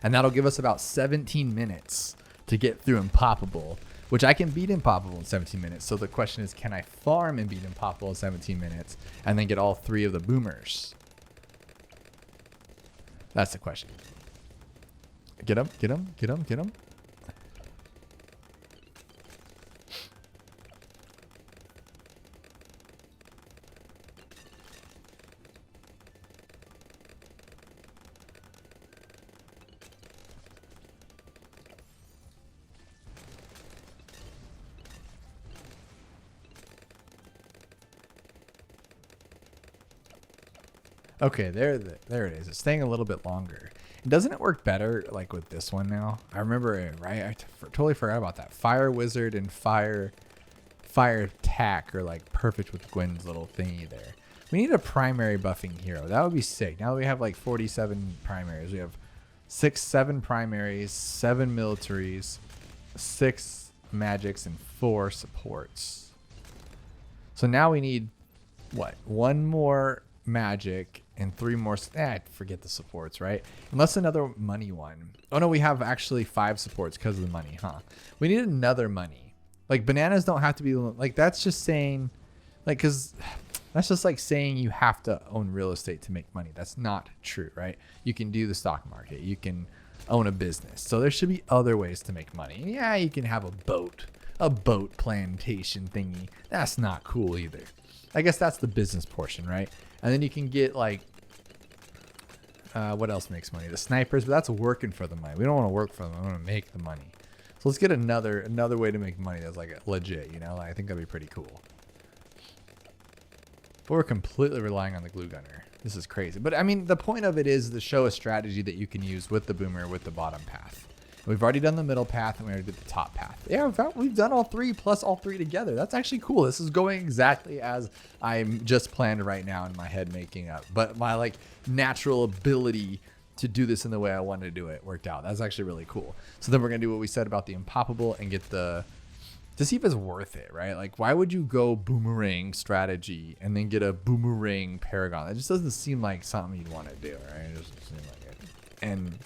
And that'll give us about 17 minutes to get through Impoppable, which I can beat Impoppable in 17 minutes. So the question is, can I farm and beat Impoppable in 17 minutes and then get all 3 of the boomers? That's the question. Get him, get him, get him, get him. Okay, there it is. It's staying a little bit longer. And doesn't it work better like with this one now? I remember it, right? I totally forgot about that. Fire Wizard and Fire Tack are like perfect with Gwen's little thingy there. We need a primary buffing hero. That would be sick. Now that we have like 47 primaries, we have 7 primaries, 7 militaries, 6 magics, and 4 supports. So now we need what? 1 more magic and 3 more. Forget the supports, right? Unless another money one. Oh no, we have actually 5 supports because of the money, huh? We need another money. Like bananas don't have to be like, that's just saying like, because that's just like saying you have to own real estate to make money. That's not true, right? You can do the stock market, you can own a business, so there should be other ways to make money. Yeah, you can have a boat plantation thingy. That's not cool either. I guess that's the business portion, right? And then you can get like, what else makes money? The snipers, but that's working for the money. We don't want to work for them. We want to make the money. So let's get another way to make money that's like legit, you know? I think that'd be pretty cool. But we're completely relying on the glue gunner. This is crazy. But I mean, the point of it is to show a strategy that you can use with the boomer with the bottom path. We've already done the middle path and we already did the top path. Yeah, we've done all three plus all three together. That's actually cool. This is going exactly as I'm just planned right now in my head making up. But my like natural ability to do this in the way I wanted to do it worked out. That's actually really cool. So then we're going to do what we said about the unpoppable and get the, to see if it's worth it, right? Like, why would you go boomerang strategy and then get a boomerang paragon? That just doesn't seem like something you'd want to do, right? It doesn't seem like it. And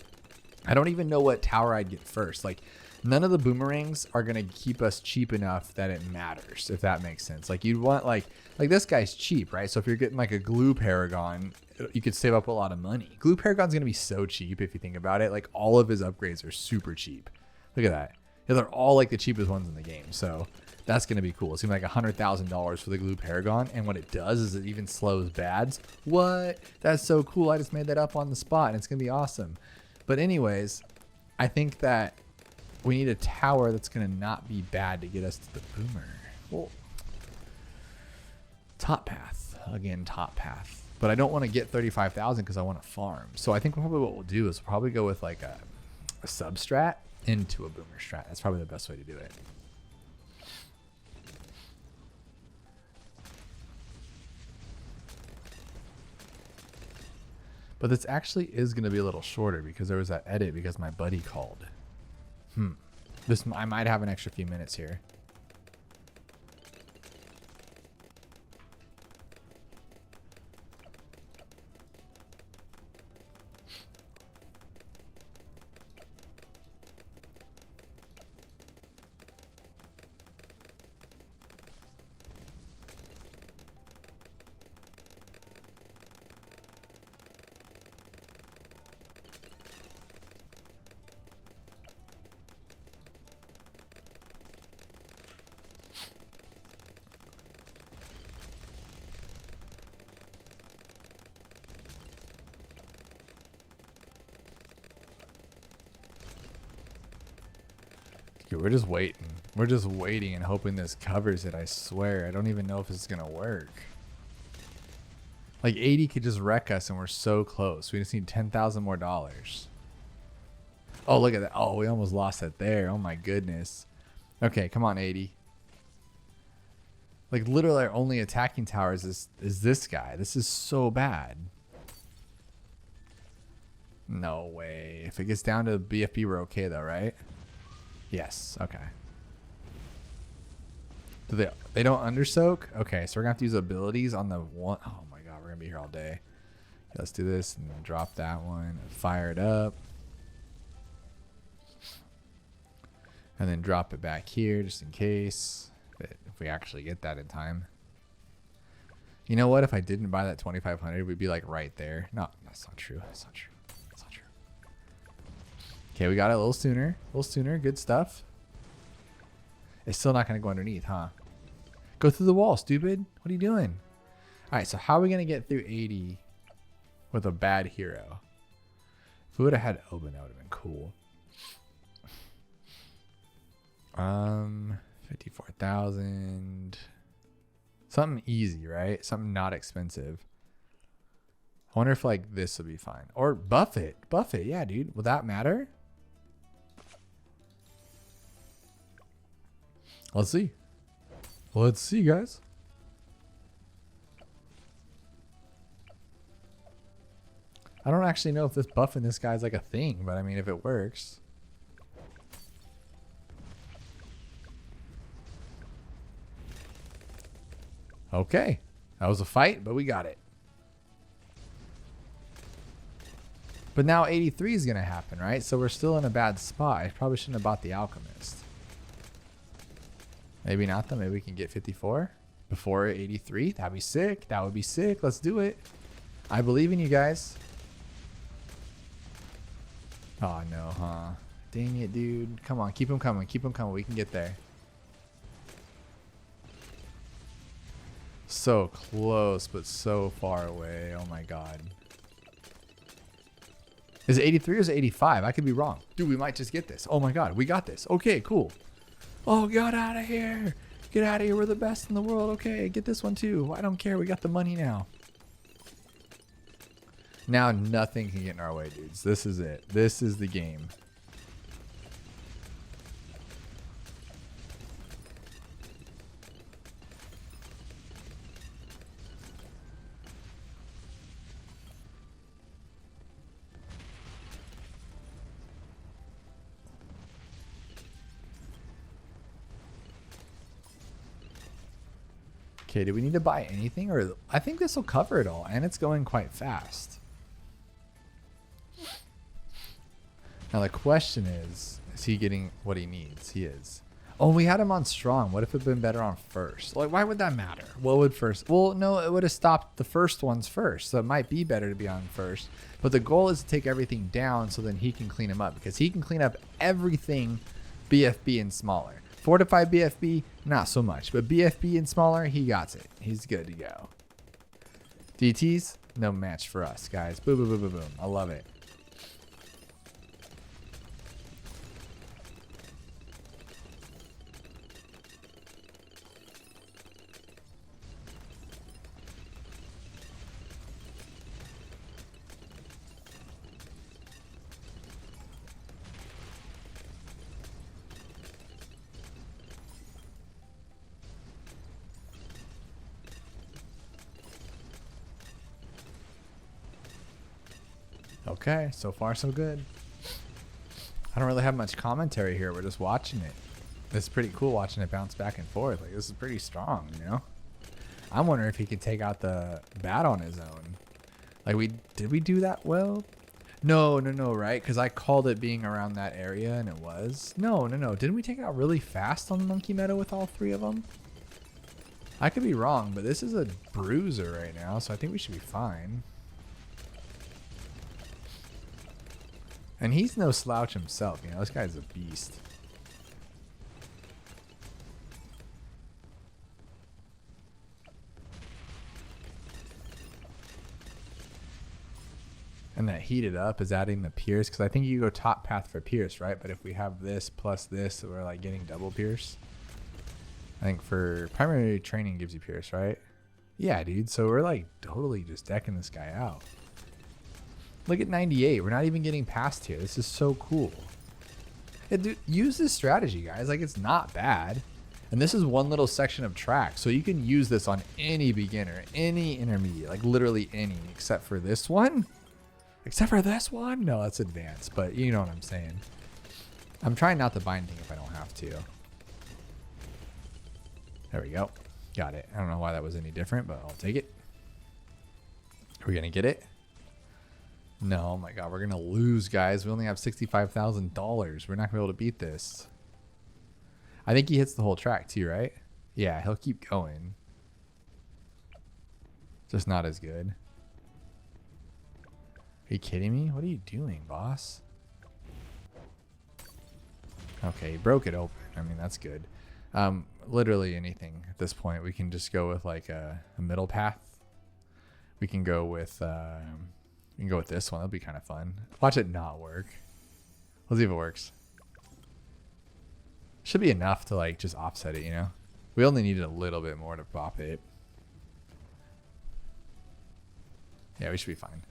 I don't even know what tower I'd get first. Like, none of the boomerangs are going to keep us cheap enough that it matters, if that makes sense. Like, you'd want, like this guy's cheap, right? So if you're getting like a glue paragon, you could save up a lot of money. Glue paragon's going to be so cheap if you think about it. Like, all of his upgrades are super cheap. Look at that. Yeah, they're all like the cheapest ones in the game. So that's going to be cool. It seems like $100,000 for the glue paragon. And what it does is it even slows bads. What? That's so cool. I just made that up on the spot and it's going to be awesome. But anyways, I think that we need a tower that's going to not be bad to get us to the boomer. Well, top path. Again, top path. But I don't want to get 35,000 because I want to farm. So I think probably what we'll do is probably go with like a substrat into a boomer strat. That's probably the best way to do it. But this actually is going to be a little shorter because there was that edit because my buddy called. I might have an extra few minutes here. We're just waiting. We're just waiting and hoping this covers it. I swear. I don't even know if this is going to work. Like 80 could just wreck us and we're so close. We just need 10,000 more dollars. Oh, look at that. Oh, we almost lost it there. Oh my goodness. Okay, come on, 80. Like literally our only attacking tower is this guy. This is so bad. No way. If it gets down to BFB, we're okay though, right? Yes. Okay. Do they don't undersoak? Okay, so we're gonna have to use abilities on the one. Oh my god, we're gonna be here all day. Let's do this and then drop that one. Fire it up. And then drop it back here just in case. If we actually get that in time. You know what? If I didn't buy that 2,500, we'd be like right there. No, that's not true. That's not true. That's not true. Okay, we got it a little sooner. A little sooner. Good stuff. It's still not going to go underneath, huh? Go through the wall, stupid. What are you doing? All right, so how are we going to get through 80 with a bad hero? If we would have had Oben, that would have been cool. 54,000. Something easy, right? Something not expensive. I wonder if like this would be fine. Or buff it. Buff it. Yeah, dude. Will that matter? Let's see. Let's see, guys. I don't actually know if this buffing this guy's like a thing, but I mean, if it works. Okay. That was a fight, but we got it. But now 83 is going to happen, right? So we're still in a bad spot. I probably shouldn't have bought the Alchemist. Maybe not, though. Maybe we can get 54 before 83. That'd be sick. That would be sick. Let's do it. I believe in you guys. Oh, no, huh? Dang it, dude. Come on. Keep them coming. Keep them coming. We can get there. So close, but so far away. Oh, my God. Is it 83 or is it 85? I could be wrong. Dude, we might just get this. Oh, my God. We got this. Okay, cool. Oh, get out of here. Get out of here. We're the best in the world. Okay, get this one too. I don't care. We got the money now. Now nothing can get in our way, dudes. This is it. This is the game. Okay, do we need to buy anything? Or I think this will cover it all, and it's going quite fast. Now the question is he getting what he needs? He is. Oh, we had him on strong. What if it had been better on first? Like, why would that matter? What would first? Well, no, it would have stopped the first ones first. So it might be better to be on first. But the goal is to take everything down so then he can clean them up. Because he can clean up everything BFB and smaller. Fortified BFB, not so much. But BFB and smaller, he got it. He's good to go. DTs, no match for us, guys. Boom, boom, boom, boom, boom. I love it. Okay, so far so good. I don't really have much commentary here. We're just watching it. It's pretty cool watching it bounce back and forth. Like, this is pretty strong, you know? I'm wondering if he could take out the bat on his own. Like, did we do that well? No, right? Because I called it being around that area, and it was. No. Didn't we take it out really fast on the Monkey Meadow with all three of them? I could be wrong, but this is a bruiser right now, so I think we should be fine. And he's no slouch himself, you know, this guy's a beast. And that heated up is adding the pierce, because I think you go top path for pierce, right? But if we have this plus this, we're like getting double pierce. I think for primary training gives you pierce, right? Yeah, dude. So we're like totally just decking this guy out. Look at 98. We're not even getting past here. This is so cool. Yeah, dude, use this strategy, guys. Like, it's not bad. And this is one little section of track. So you can use this on any beginner, any intermediate, like literally any, except for this one. Except for this one? No, that's advanced, but you know what I'm saying. I'm trying not to buy anything if I don't have to. There we go. Got it. I don't know why that was any different, but I'll take it. Are we going to get it? No, oh my God, we're going to lose, guys. We only have $65,000. We're not going to be able to beat this. I think he hits the whole track too, right? Yeah, he'll keep going. Just not as good. Are you kidding me? What are you doing, boss? Okay, he broke it open. I mean, that's good. Literally anything at this point. We can just go with like a middle path. We can go with this one. That'll be kind of fun. Watch it not work. Let's see if it works. Should be enough to like just offset it, you know? We only needed a little bit more to pop it. Yeah, we should be fine.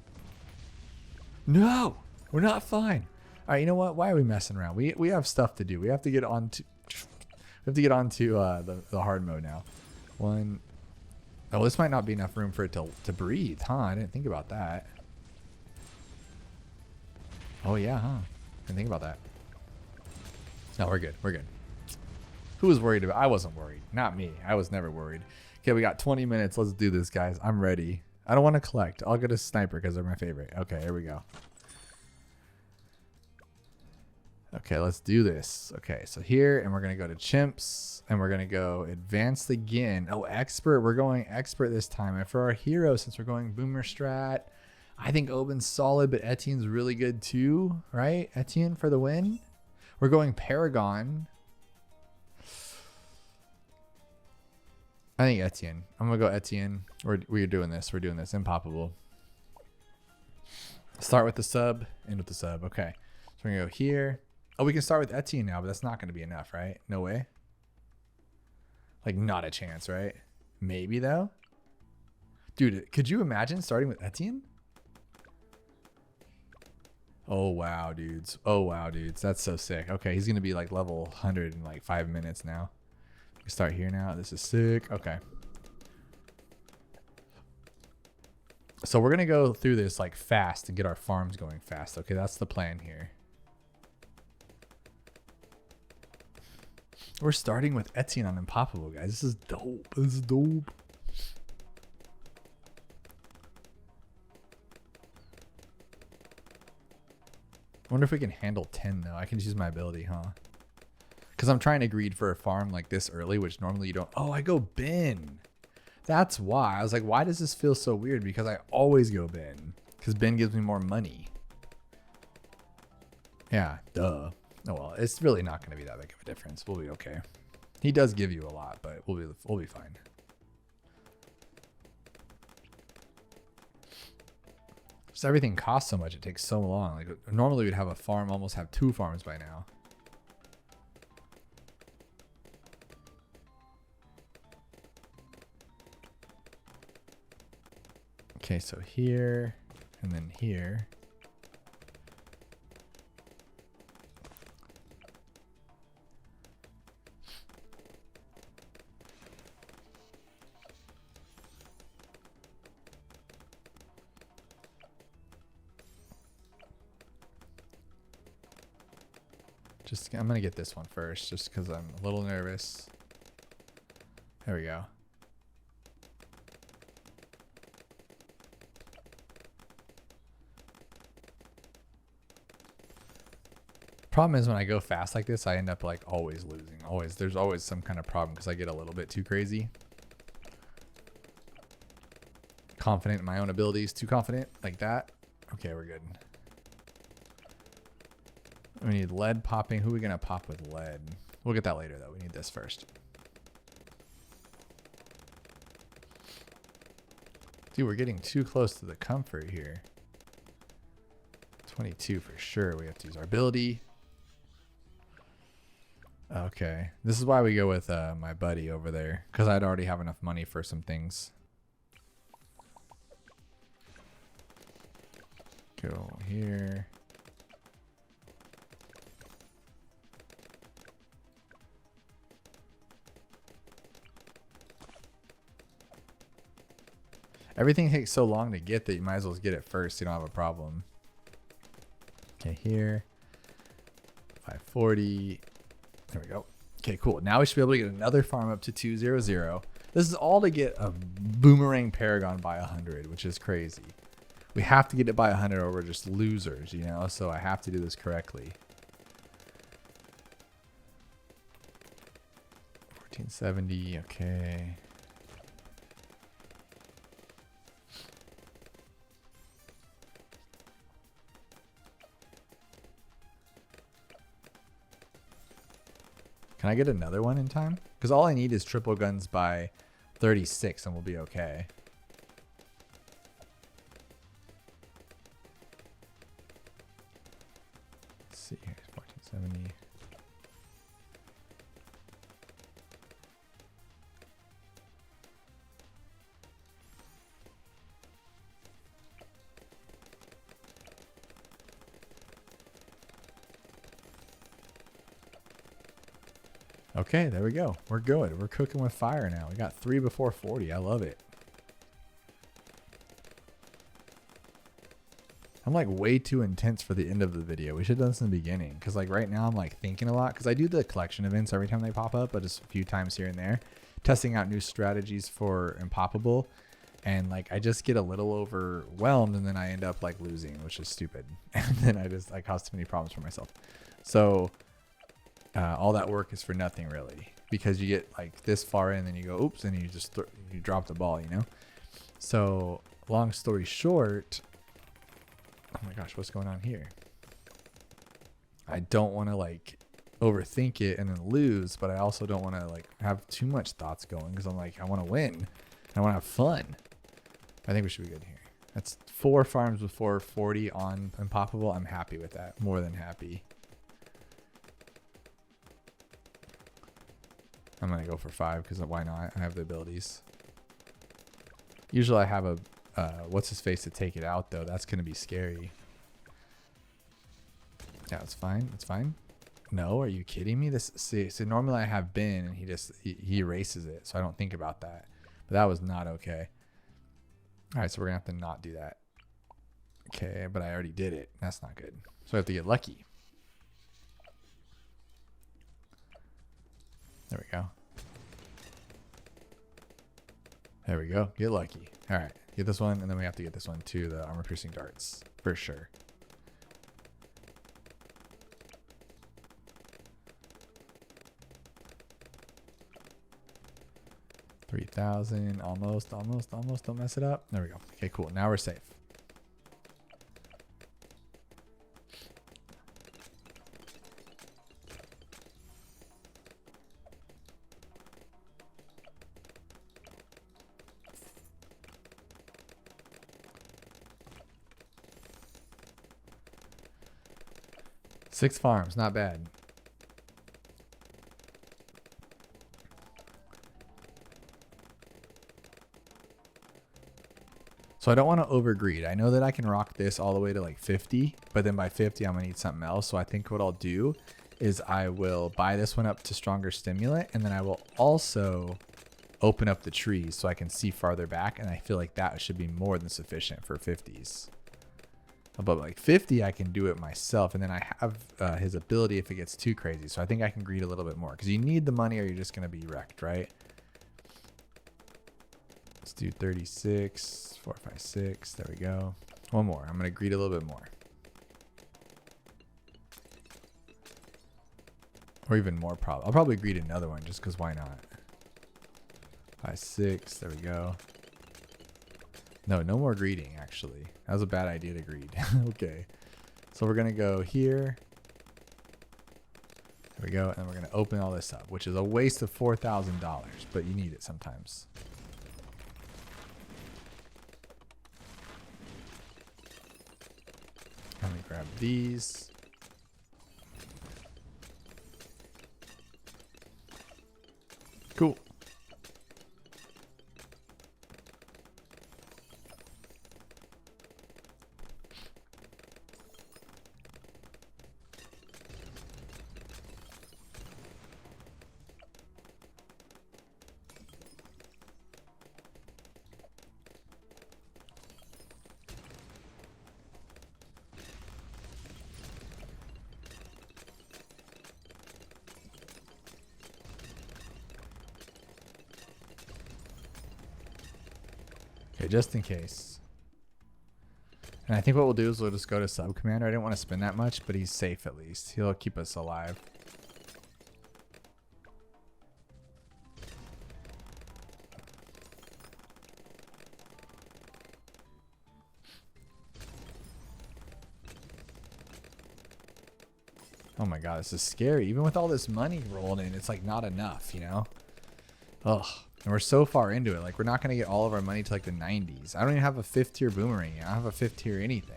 No, we're not fine. All right, you know what? Why are we messing around? We have stuff to do. We have to get on to the hard mode now. One. Oh, this might not be enough room for it to breathe, huh? I didn't think about that. Oh yeah, huh? Didn't think about that. No, we're good. We're good. Who was worried about? I wasn't worried. Not me. I was never worried. Okay, we got 20 minutes. Let's do this, guys. I'm ready. I don't want to collect. I'll get a sniper because they're my favorite. Okay, here we go. Okay, let's do this. Okay, so here, and we're going to go to chimps, and we're going to go advanced again. Oh, expert. We're going expert this time. And for our hero, since we're going boomer strat, I think Oben's solid, but Etienne's really good too, right? Etienne for the win. We're going Paragon. I think Etienne. I'm going to go Etienne. We're doing this. We're doing this. Impoppable. Start with the sub, end with the sub. Okay. So we're going to go here. Oh, we can start with Etienne now, but that's not going to be enough, right? No way. Like, not a chance, right? Maybe, though. Dude, could you imagine starting with Etienne? Oh, wow, dudes. Oh, wow, dudes. That's so sick. Okay, he's going to be like level 100 in like 5 minutes now. We start here now. This is sick. Okay. So we're going to go through this like fast and get our farms going fast. Okay, that's the plan here. We're starting with Etienne on Impossible, guys. This is dope. This is dope. I wonder if we can handle 10, though. I can just use my ability, huh? Because I'm trying to greed for a farm like this early, which normally you don't. Oh, I go bin. That's why. I was like, why does this feel so weird? Because I always go bin. Because bin gives me more money. Yeah, duh. Oh, well, it's really not going to be that big of a difference. We'll be okay. He does give you a lot, but we'll be fine. Just everything costs so much. It takes so long. Like normally we'd have a farm, almost have 2 farms by now. Okay, so here and then here. I'm gonna get this one first just because I'm a little nervous. There we go. Problem is when I go fast like this, I end up like always losing. There's always some kind of problem because I get a little bit too crazy. Confident in my own abilities, too confident like that. Okay, we're good. We need lead popping. Who are we going to pop with lead? We'll get that later, though. We need this first. Dude, we're getting too close to the comfort here. 22 for sure. We have to use our ability. Okay. This is why we go with my buddy over there. Because I'd already have enough money for some things. Go here. Everything takes so long to get that you might as well get it first. You don't have a problem. Okay, here. 540. There we go. Okay, cool. Now we should be able to get another farm up to 200. This is all to get a Boomerang Paragon by 100, which is crazy. We have to get it by 100 or we're just losers, you know? So I have to do this correctly. 1470, okay. Can I get another one in time? Because all I need is triple guns by 36 and we'll be okay. Let's see here, 1470. Okay, there we go. We're good. We're cooking with fire now. We got 3 before 40. I love it. I'm like way too intense for the end of the video. We should have done this in the beginning. Because like right now I'm like thinking a lot. Because I do the collection events every time they pop up. But just a few times here and there. Testing out new strategies for Impoppable. And like I just get a little overwhelmed. And then I end up like losing. Which is stupid. And then I cause too many problems for myself. So... all that work is for nothing really, because you get like this far in and you go oops and you just you drop the ball, you know. So long story short, oh my gosh, what's going on here? I don't want to like overthink it and then lose, but I also don't want to like have too much thoughts going because I'm like I want to win, I want to have fun. I think we should be good here. That's 4 farms before 40 on Impoppable. I'm happy with that, more than happy. I'm going to go for 5 because why not? I have the abilities. Usually I have a, what's his face to take it out though. That's going to be scary. Yeah, it's fine. It's fine. No, are you kidding me? So normally I have bin and he erases it. So I don't think about that. But that was not okay. All right, so we're going to have to not do that. Okay, but I already did it. That's not good. So I have to get lucky. There we go. There we go. Get lucky. All right, get this one, and then we have to get this one too, the armor-piercing darts, for sure. $3,000, almost. Don't mess it up. There we go. Okay, cool. Now we're safe. Six farms, not bad. So I don't want to overgreed. I know that I can rock this all the way to like 50, but then by 50, I'm going to need something else. So I think what I'll do is I will buy this one up to stronger stimulant, and then I will also open up the trees so I can see farther back. And I feel like that should be more than sufficient for 50s. But like 50, I can do it myself. And then I have his ability if it gets too crazy. So I think I can greed a little bit more because you need the money or you're just going to be wrecked, right? Let's do 36, 4, 5, 6. There we go. One more. I'm going to greed a little bit more. Or even more probably. I'll probably greed another one just because why not? 5, 6. There we go. No more greeting, actually. That was a bad idea to greed. Okay. So we're going to go here. There we go. And we're going to open all this up, which is a waste of $4,000, but you need it sometimes. Let me grab these. Cool. Okay, just in case. And I think what we'll do is we'll just go to sub commander. I didn't want to spend that much, but he's safe at least. He'll keep us alive. Oh my god, this is scary. Even with all this money rolling in, it's like not enough, you know? Ugh. And we're so far into it. Like, we're not going to get all of our money to like the 90s. I don't even have a 5th tier boomerang yet. I don't have a 5th tier anything.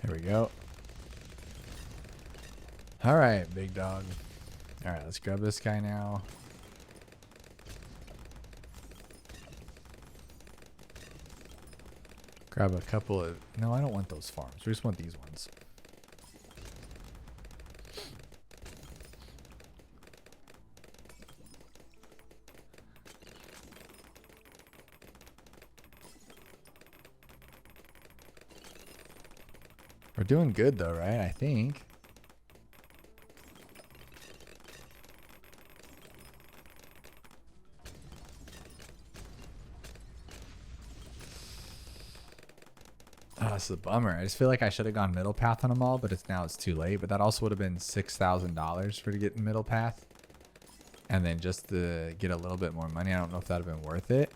Here we go. All right, big dog. All right, let's grab this guy now. Grab a couple of... No, I don't want those farms. We just want these ones. We're doing good though, right? I think. Oh, this is a bummer. I just feel like I should have gone middle path on them all, but it's too late. But that also would have been $6,000 for to get middle path. And then just to get a little bit more money, I don't know if that would have been worth it.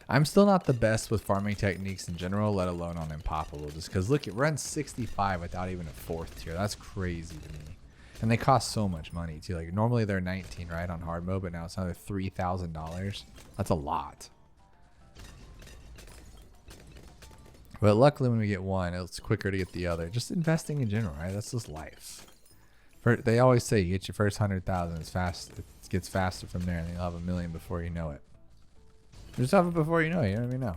I'm still not the best with farming techniques in general, let alone on Impoppable. Just because, look, it runs 65 without even a 4th tier. That's crazy to me. And they cost so much money, too. Like, normally they're 19, right, on hard mode, but now it's another $3,000. That's a lot. But luckily, when we get one, it's quicker to get the other. Just investing in general, right? That's just life. They always say you get your first 100,000, it's fast. It gets faster from there, and you'll have $1 million before you know it. Just have it before you know it. You don't even know.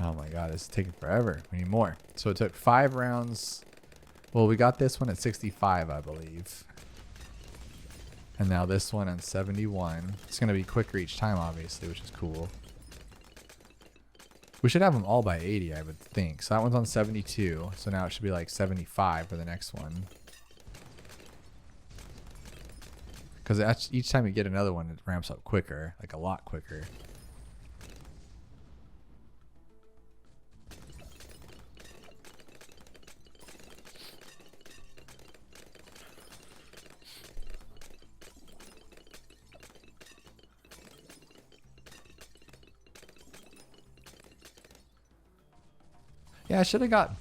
Oh my god, this is taking forever. We need more. So it took 5 rounds. Well, we got this one at 65, I believe. And now this one at 71. It's going to be quicker each time, obviously, which is cool. We should have them all by 80, I would think. So that one's on 72. So now it should be like 75 for the next one. Because each time you get another one, it ramps up quicker. Like a lot quicker. Yeah, I should have got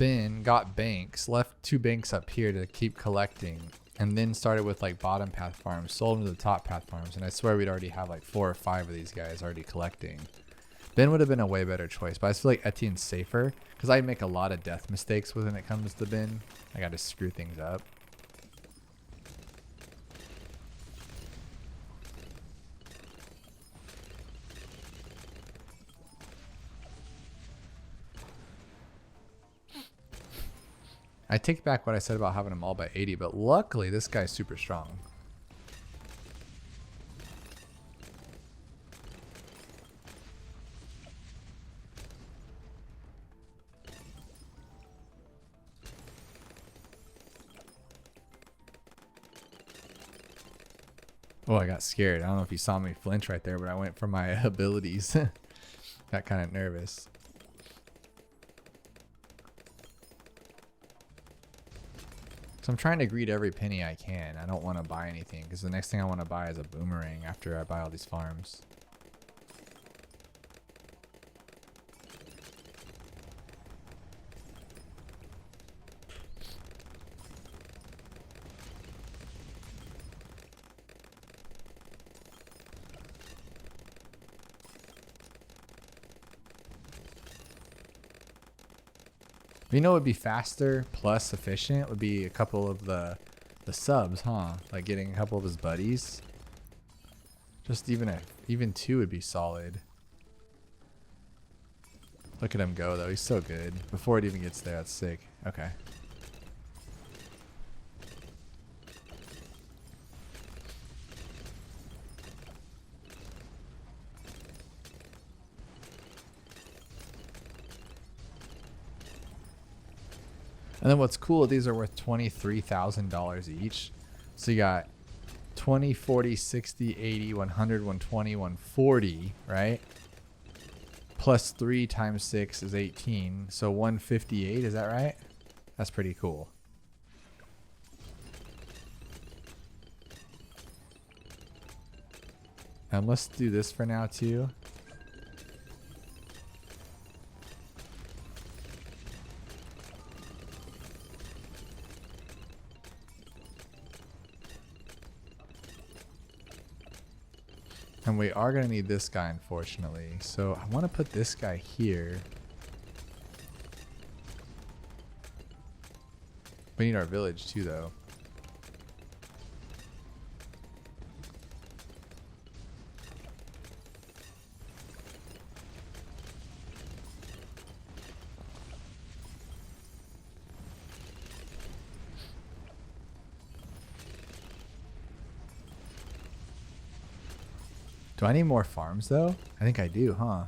banks, left 2 banks up here to keep collecting, and then started with like bottom path farms, sold them to the top path farms, and I swear we'd already have like 4 or 5 of these guys already collecting. Ben would have been a way better choice, but I just feel like Etienne's safer, because I make a lot of death mistakes when it comes to Ben. I gotta screw things up. I take back what I said about having them all by 80, but luckily this guy's super strong. Oh, I got scared. I don't know if you saw me flinch right there, but I went for my abilities. Got kind of nervous. So I'm trying to greed every penny I can. I don't want to buy anything because the next thing I want to buy is a boomerang after I buy all these farms. You know what would be faster plus efficient would be a couple of the subs, huh? Like getting a couple of his buddies. Just even 2 would be solid. Look at him go though, he's so good. Before it even gets there, that's sick. Okay. And then what's cool, these are worth $23,000 each. So you got 20, 40, 60, 80, 100, 120, 140, right? Plus 3 times 6 is 18. So 158, is that right? That's pretty cool. And let's do this for now too. And we are going to need this guy, unfortunately. So I want to put this guy here. We need our village too, though. Do I need more farms though? I think I do, huh?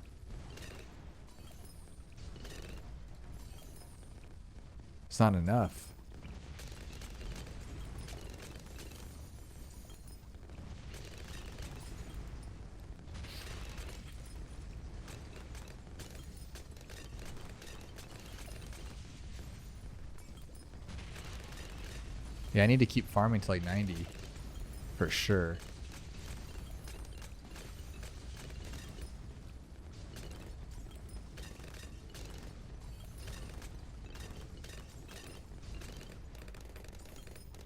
It's not enough. Yeah, I need to keep farming to like 90 for sure.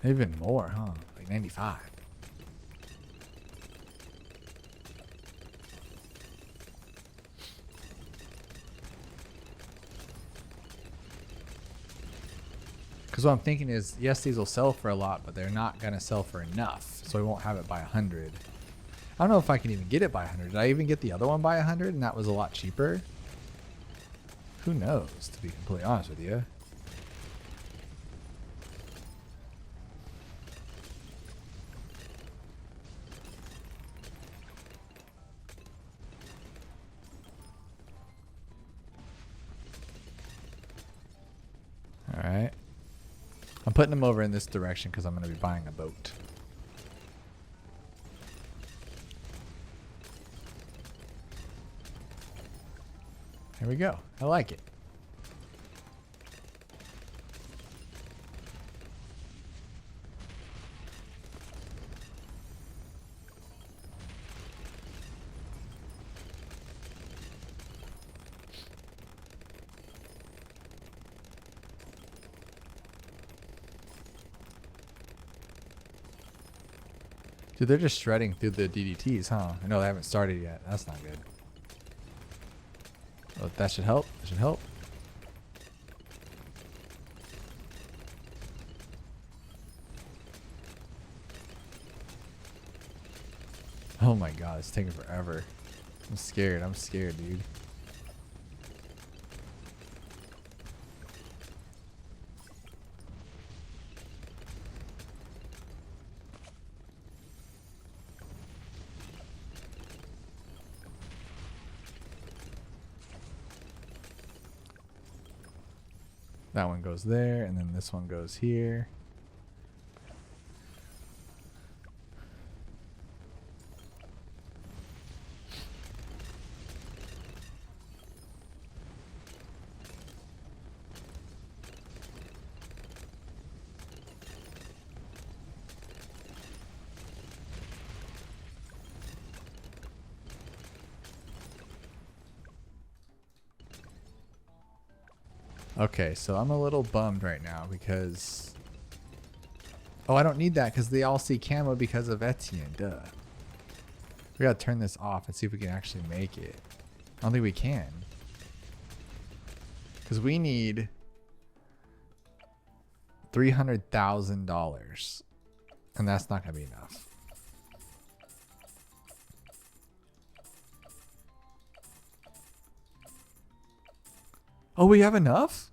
Even more, huh? Like 95. Because what I'm thinking is, yes, these will sell for a lot, but they're not going to sell for enough. So I won't have it by 100. I don't know if I can even get it by 100. Did I even get the other one by 100 and that was a lot cheaper? Who knows, to be completely honest with you. All right. I'm putting them over in this direction because I'm going to be buying a boat. There we go. I like it. Dude, they're just shredding through the DDTs, huh? I know they haven't started yet. That's not good. Oh, that should help. That should help. Oh my god, it's taking forever. I'm scared. I'm scared, dude. That one goes there, and then this one goes here. Okay, so I'm a little bummed right now because... Oh, I don't need that because they all see camo because of Etienne. Duh. We gotta turn this off and see if we can actually make it. I don't think we can. Because we need $300,000. And that's not gonna be enough. Oh, we have enough?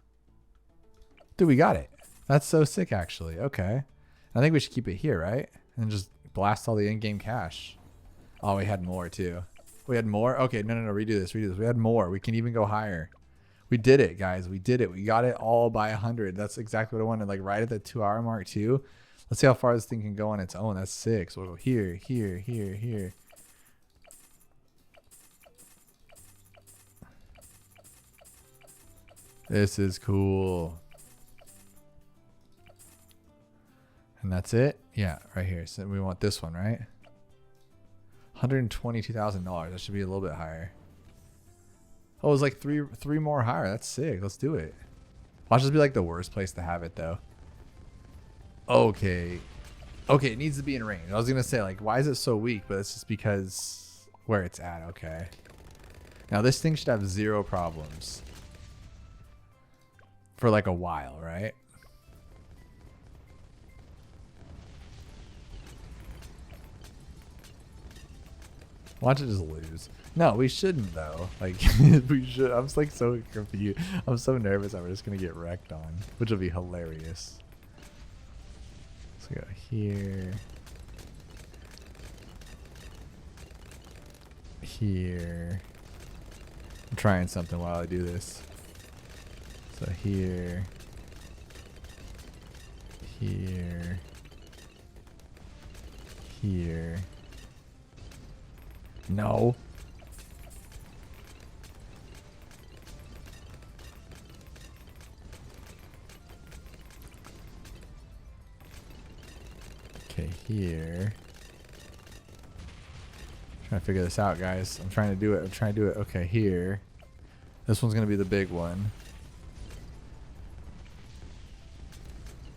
Dude, we got it. That's so sick, actually. Okay. I think we should keep it here, right? And just blast all the in-game cash. Oh, we had more, too. We had more? Okay, no. Redo this. We had more. We can even go higher. We did it, guys. We did it. We got it all by 100. That's exactly what I wanted. Like, right at the 2-hour mark, too. Let's see how far this thing can go on its own. That's 6. We'll go here, here, here, here. This is cool. And that's it? Yeah, right here. So we want this one, right? $122,000. That should be a little bit higher. Oh, it was like three more higher. That's sick. Let's do it. Watch this be like the worst place to have it, though. Okay. Okay, it needs to be in range. I was going to say, like, why is it so weak? But it's just because where it's at. Okay. Now, this thing should have 0 problems. For like a while, right? Watch it just lose. No, we shouldn't though. Like we should. I'm just like so confused. I'm so nervous that we're just gonna get wrecked on, which will be hilarious. Let's go here. Here. I'm trying something while I do this. So here, here, here. No. Okay, here. Trying to figure this out, guys. I'm trying to do it. Okay, here. This one's gonna be the big one.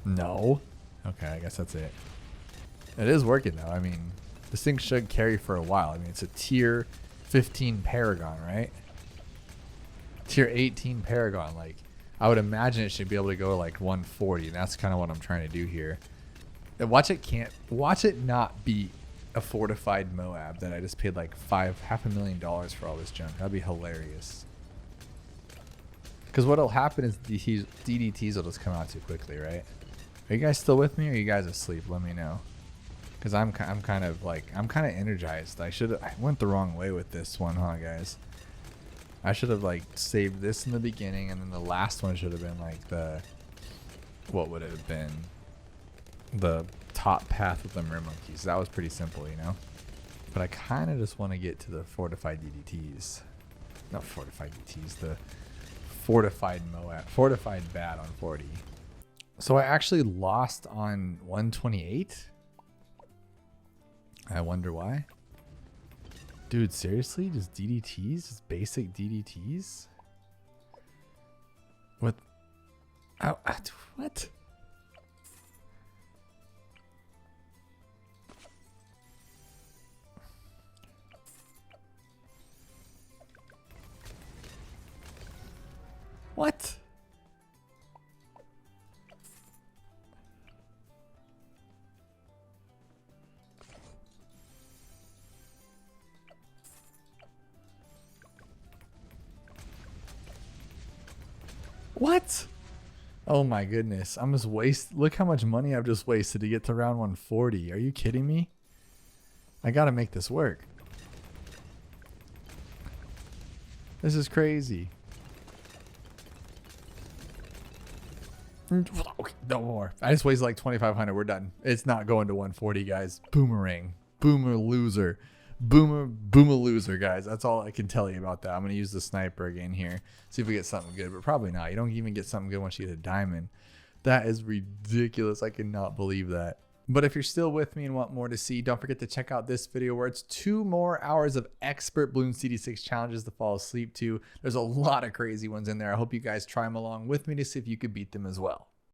No. Okay, I guess that's it. It is working though. I mean, this thing should carry for a while. I mean, it's a tier 15 Paragon, right? Tier 18 Paragon. Like, I would imagine it should be able to go to like 140, and that's kind of what I'm trying to do here. And watch it not be a fortified Moab that I just paid like $500,000 for all this junk. That'd be hilarious. Because what'll happen is DDTs will just come out too quickly, right? Are you guys still with me, or are you guys asleep? Let me know. Because I'm kind of energized. I went the wrong way with this one, huh, guys? I should have like saved this in the beginning, and then the last one should have been like what would it have been? The top path with the mer monkeys. That was pretty simple, you know. But I kind of just want to get to the fortified DDTs. Not fortified DDTs. The fortified Moab. Fortified bad on 40. So I actually lost on 128. I wonder why. Dude, seriously? Just DDTs? Just basic DDTs? What? What? What? What? Oh my goodness. I'm just look how much money I've just wasted to get to round 140. Are you kidding me? I gotta make this work. This is crazy. Okay, no more. I just wasted like 2,500. We're done. It's not going to 140, guys. Boomerang. Boomer loser. Boomer loser, guys. That's all I can tell you about that. I'm going to use the sniper again here. See if we get something good, but probably not. You don't even get something good once you get a diamond. That is ridiculous. I cannot believe that. But if you're still with me and want more to see, don't forget to check out this video where it's 2 more hours of expert Bloons BTD6 challenges to fall asleep to. There's a lot of crazy ones in there. I hope you guys try them along with me to see if you could beat them as well.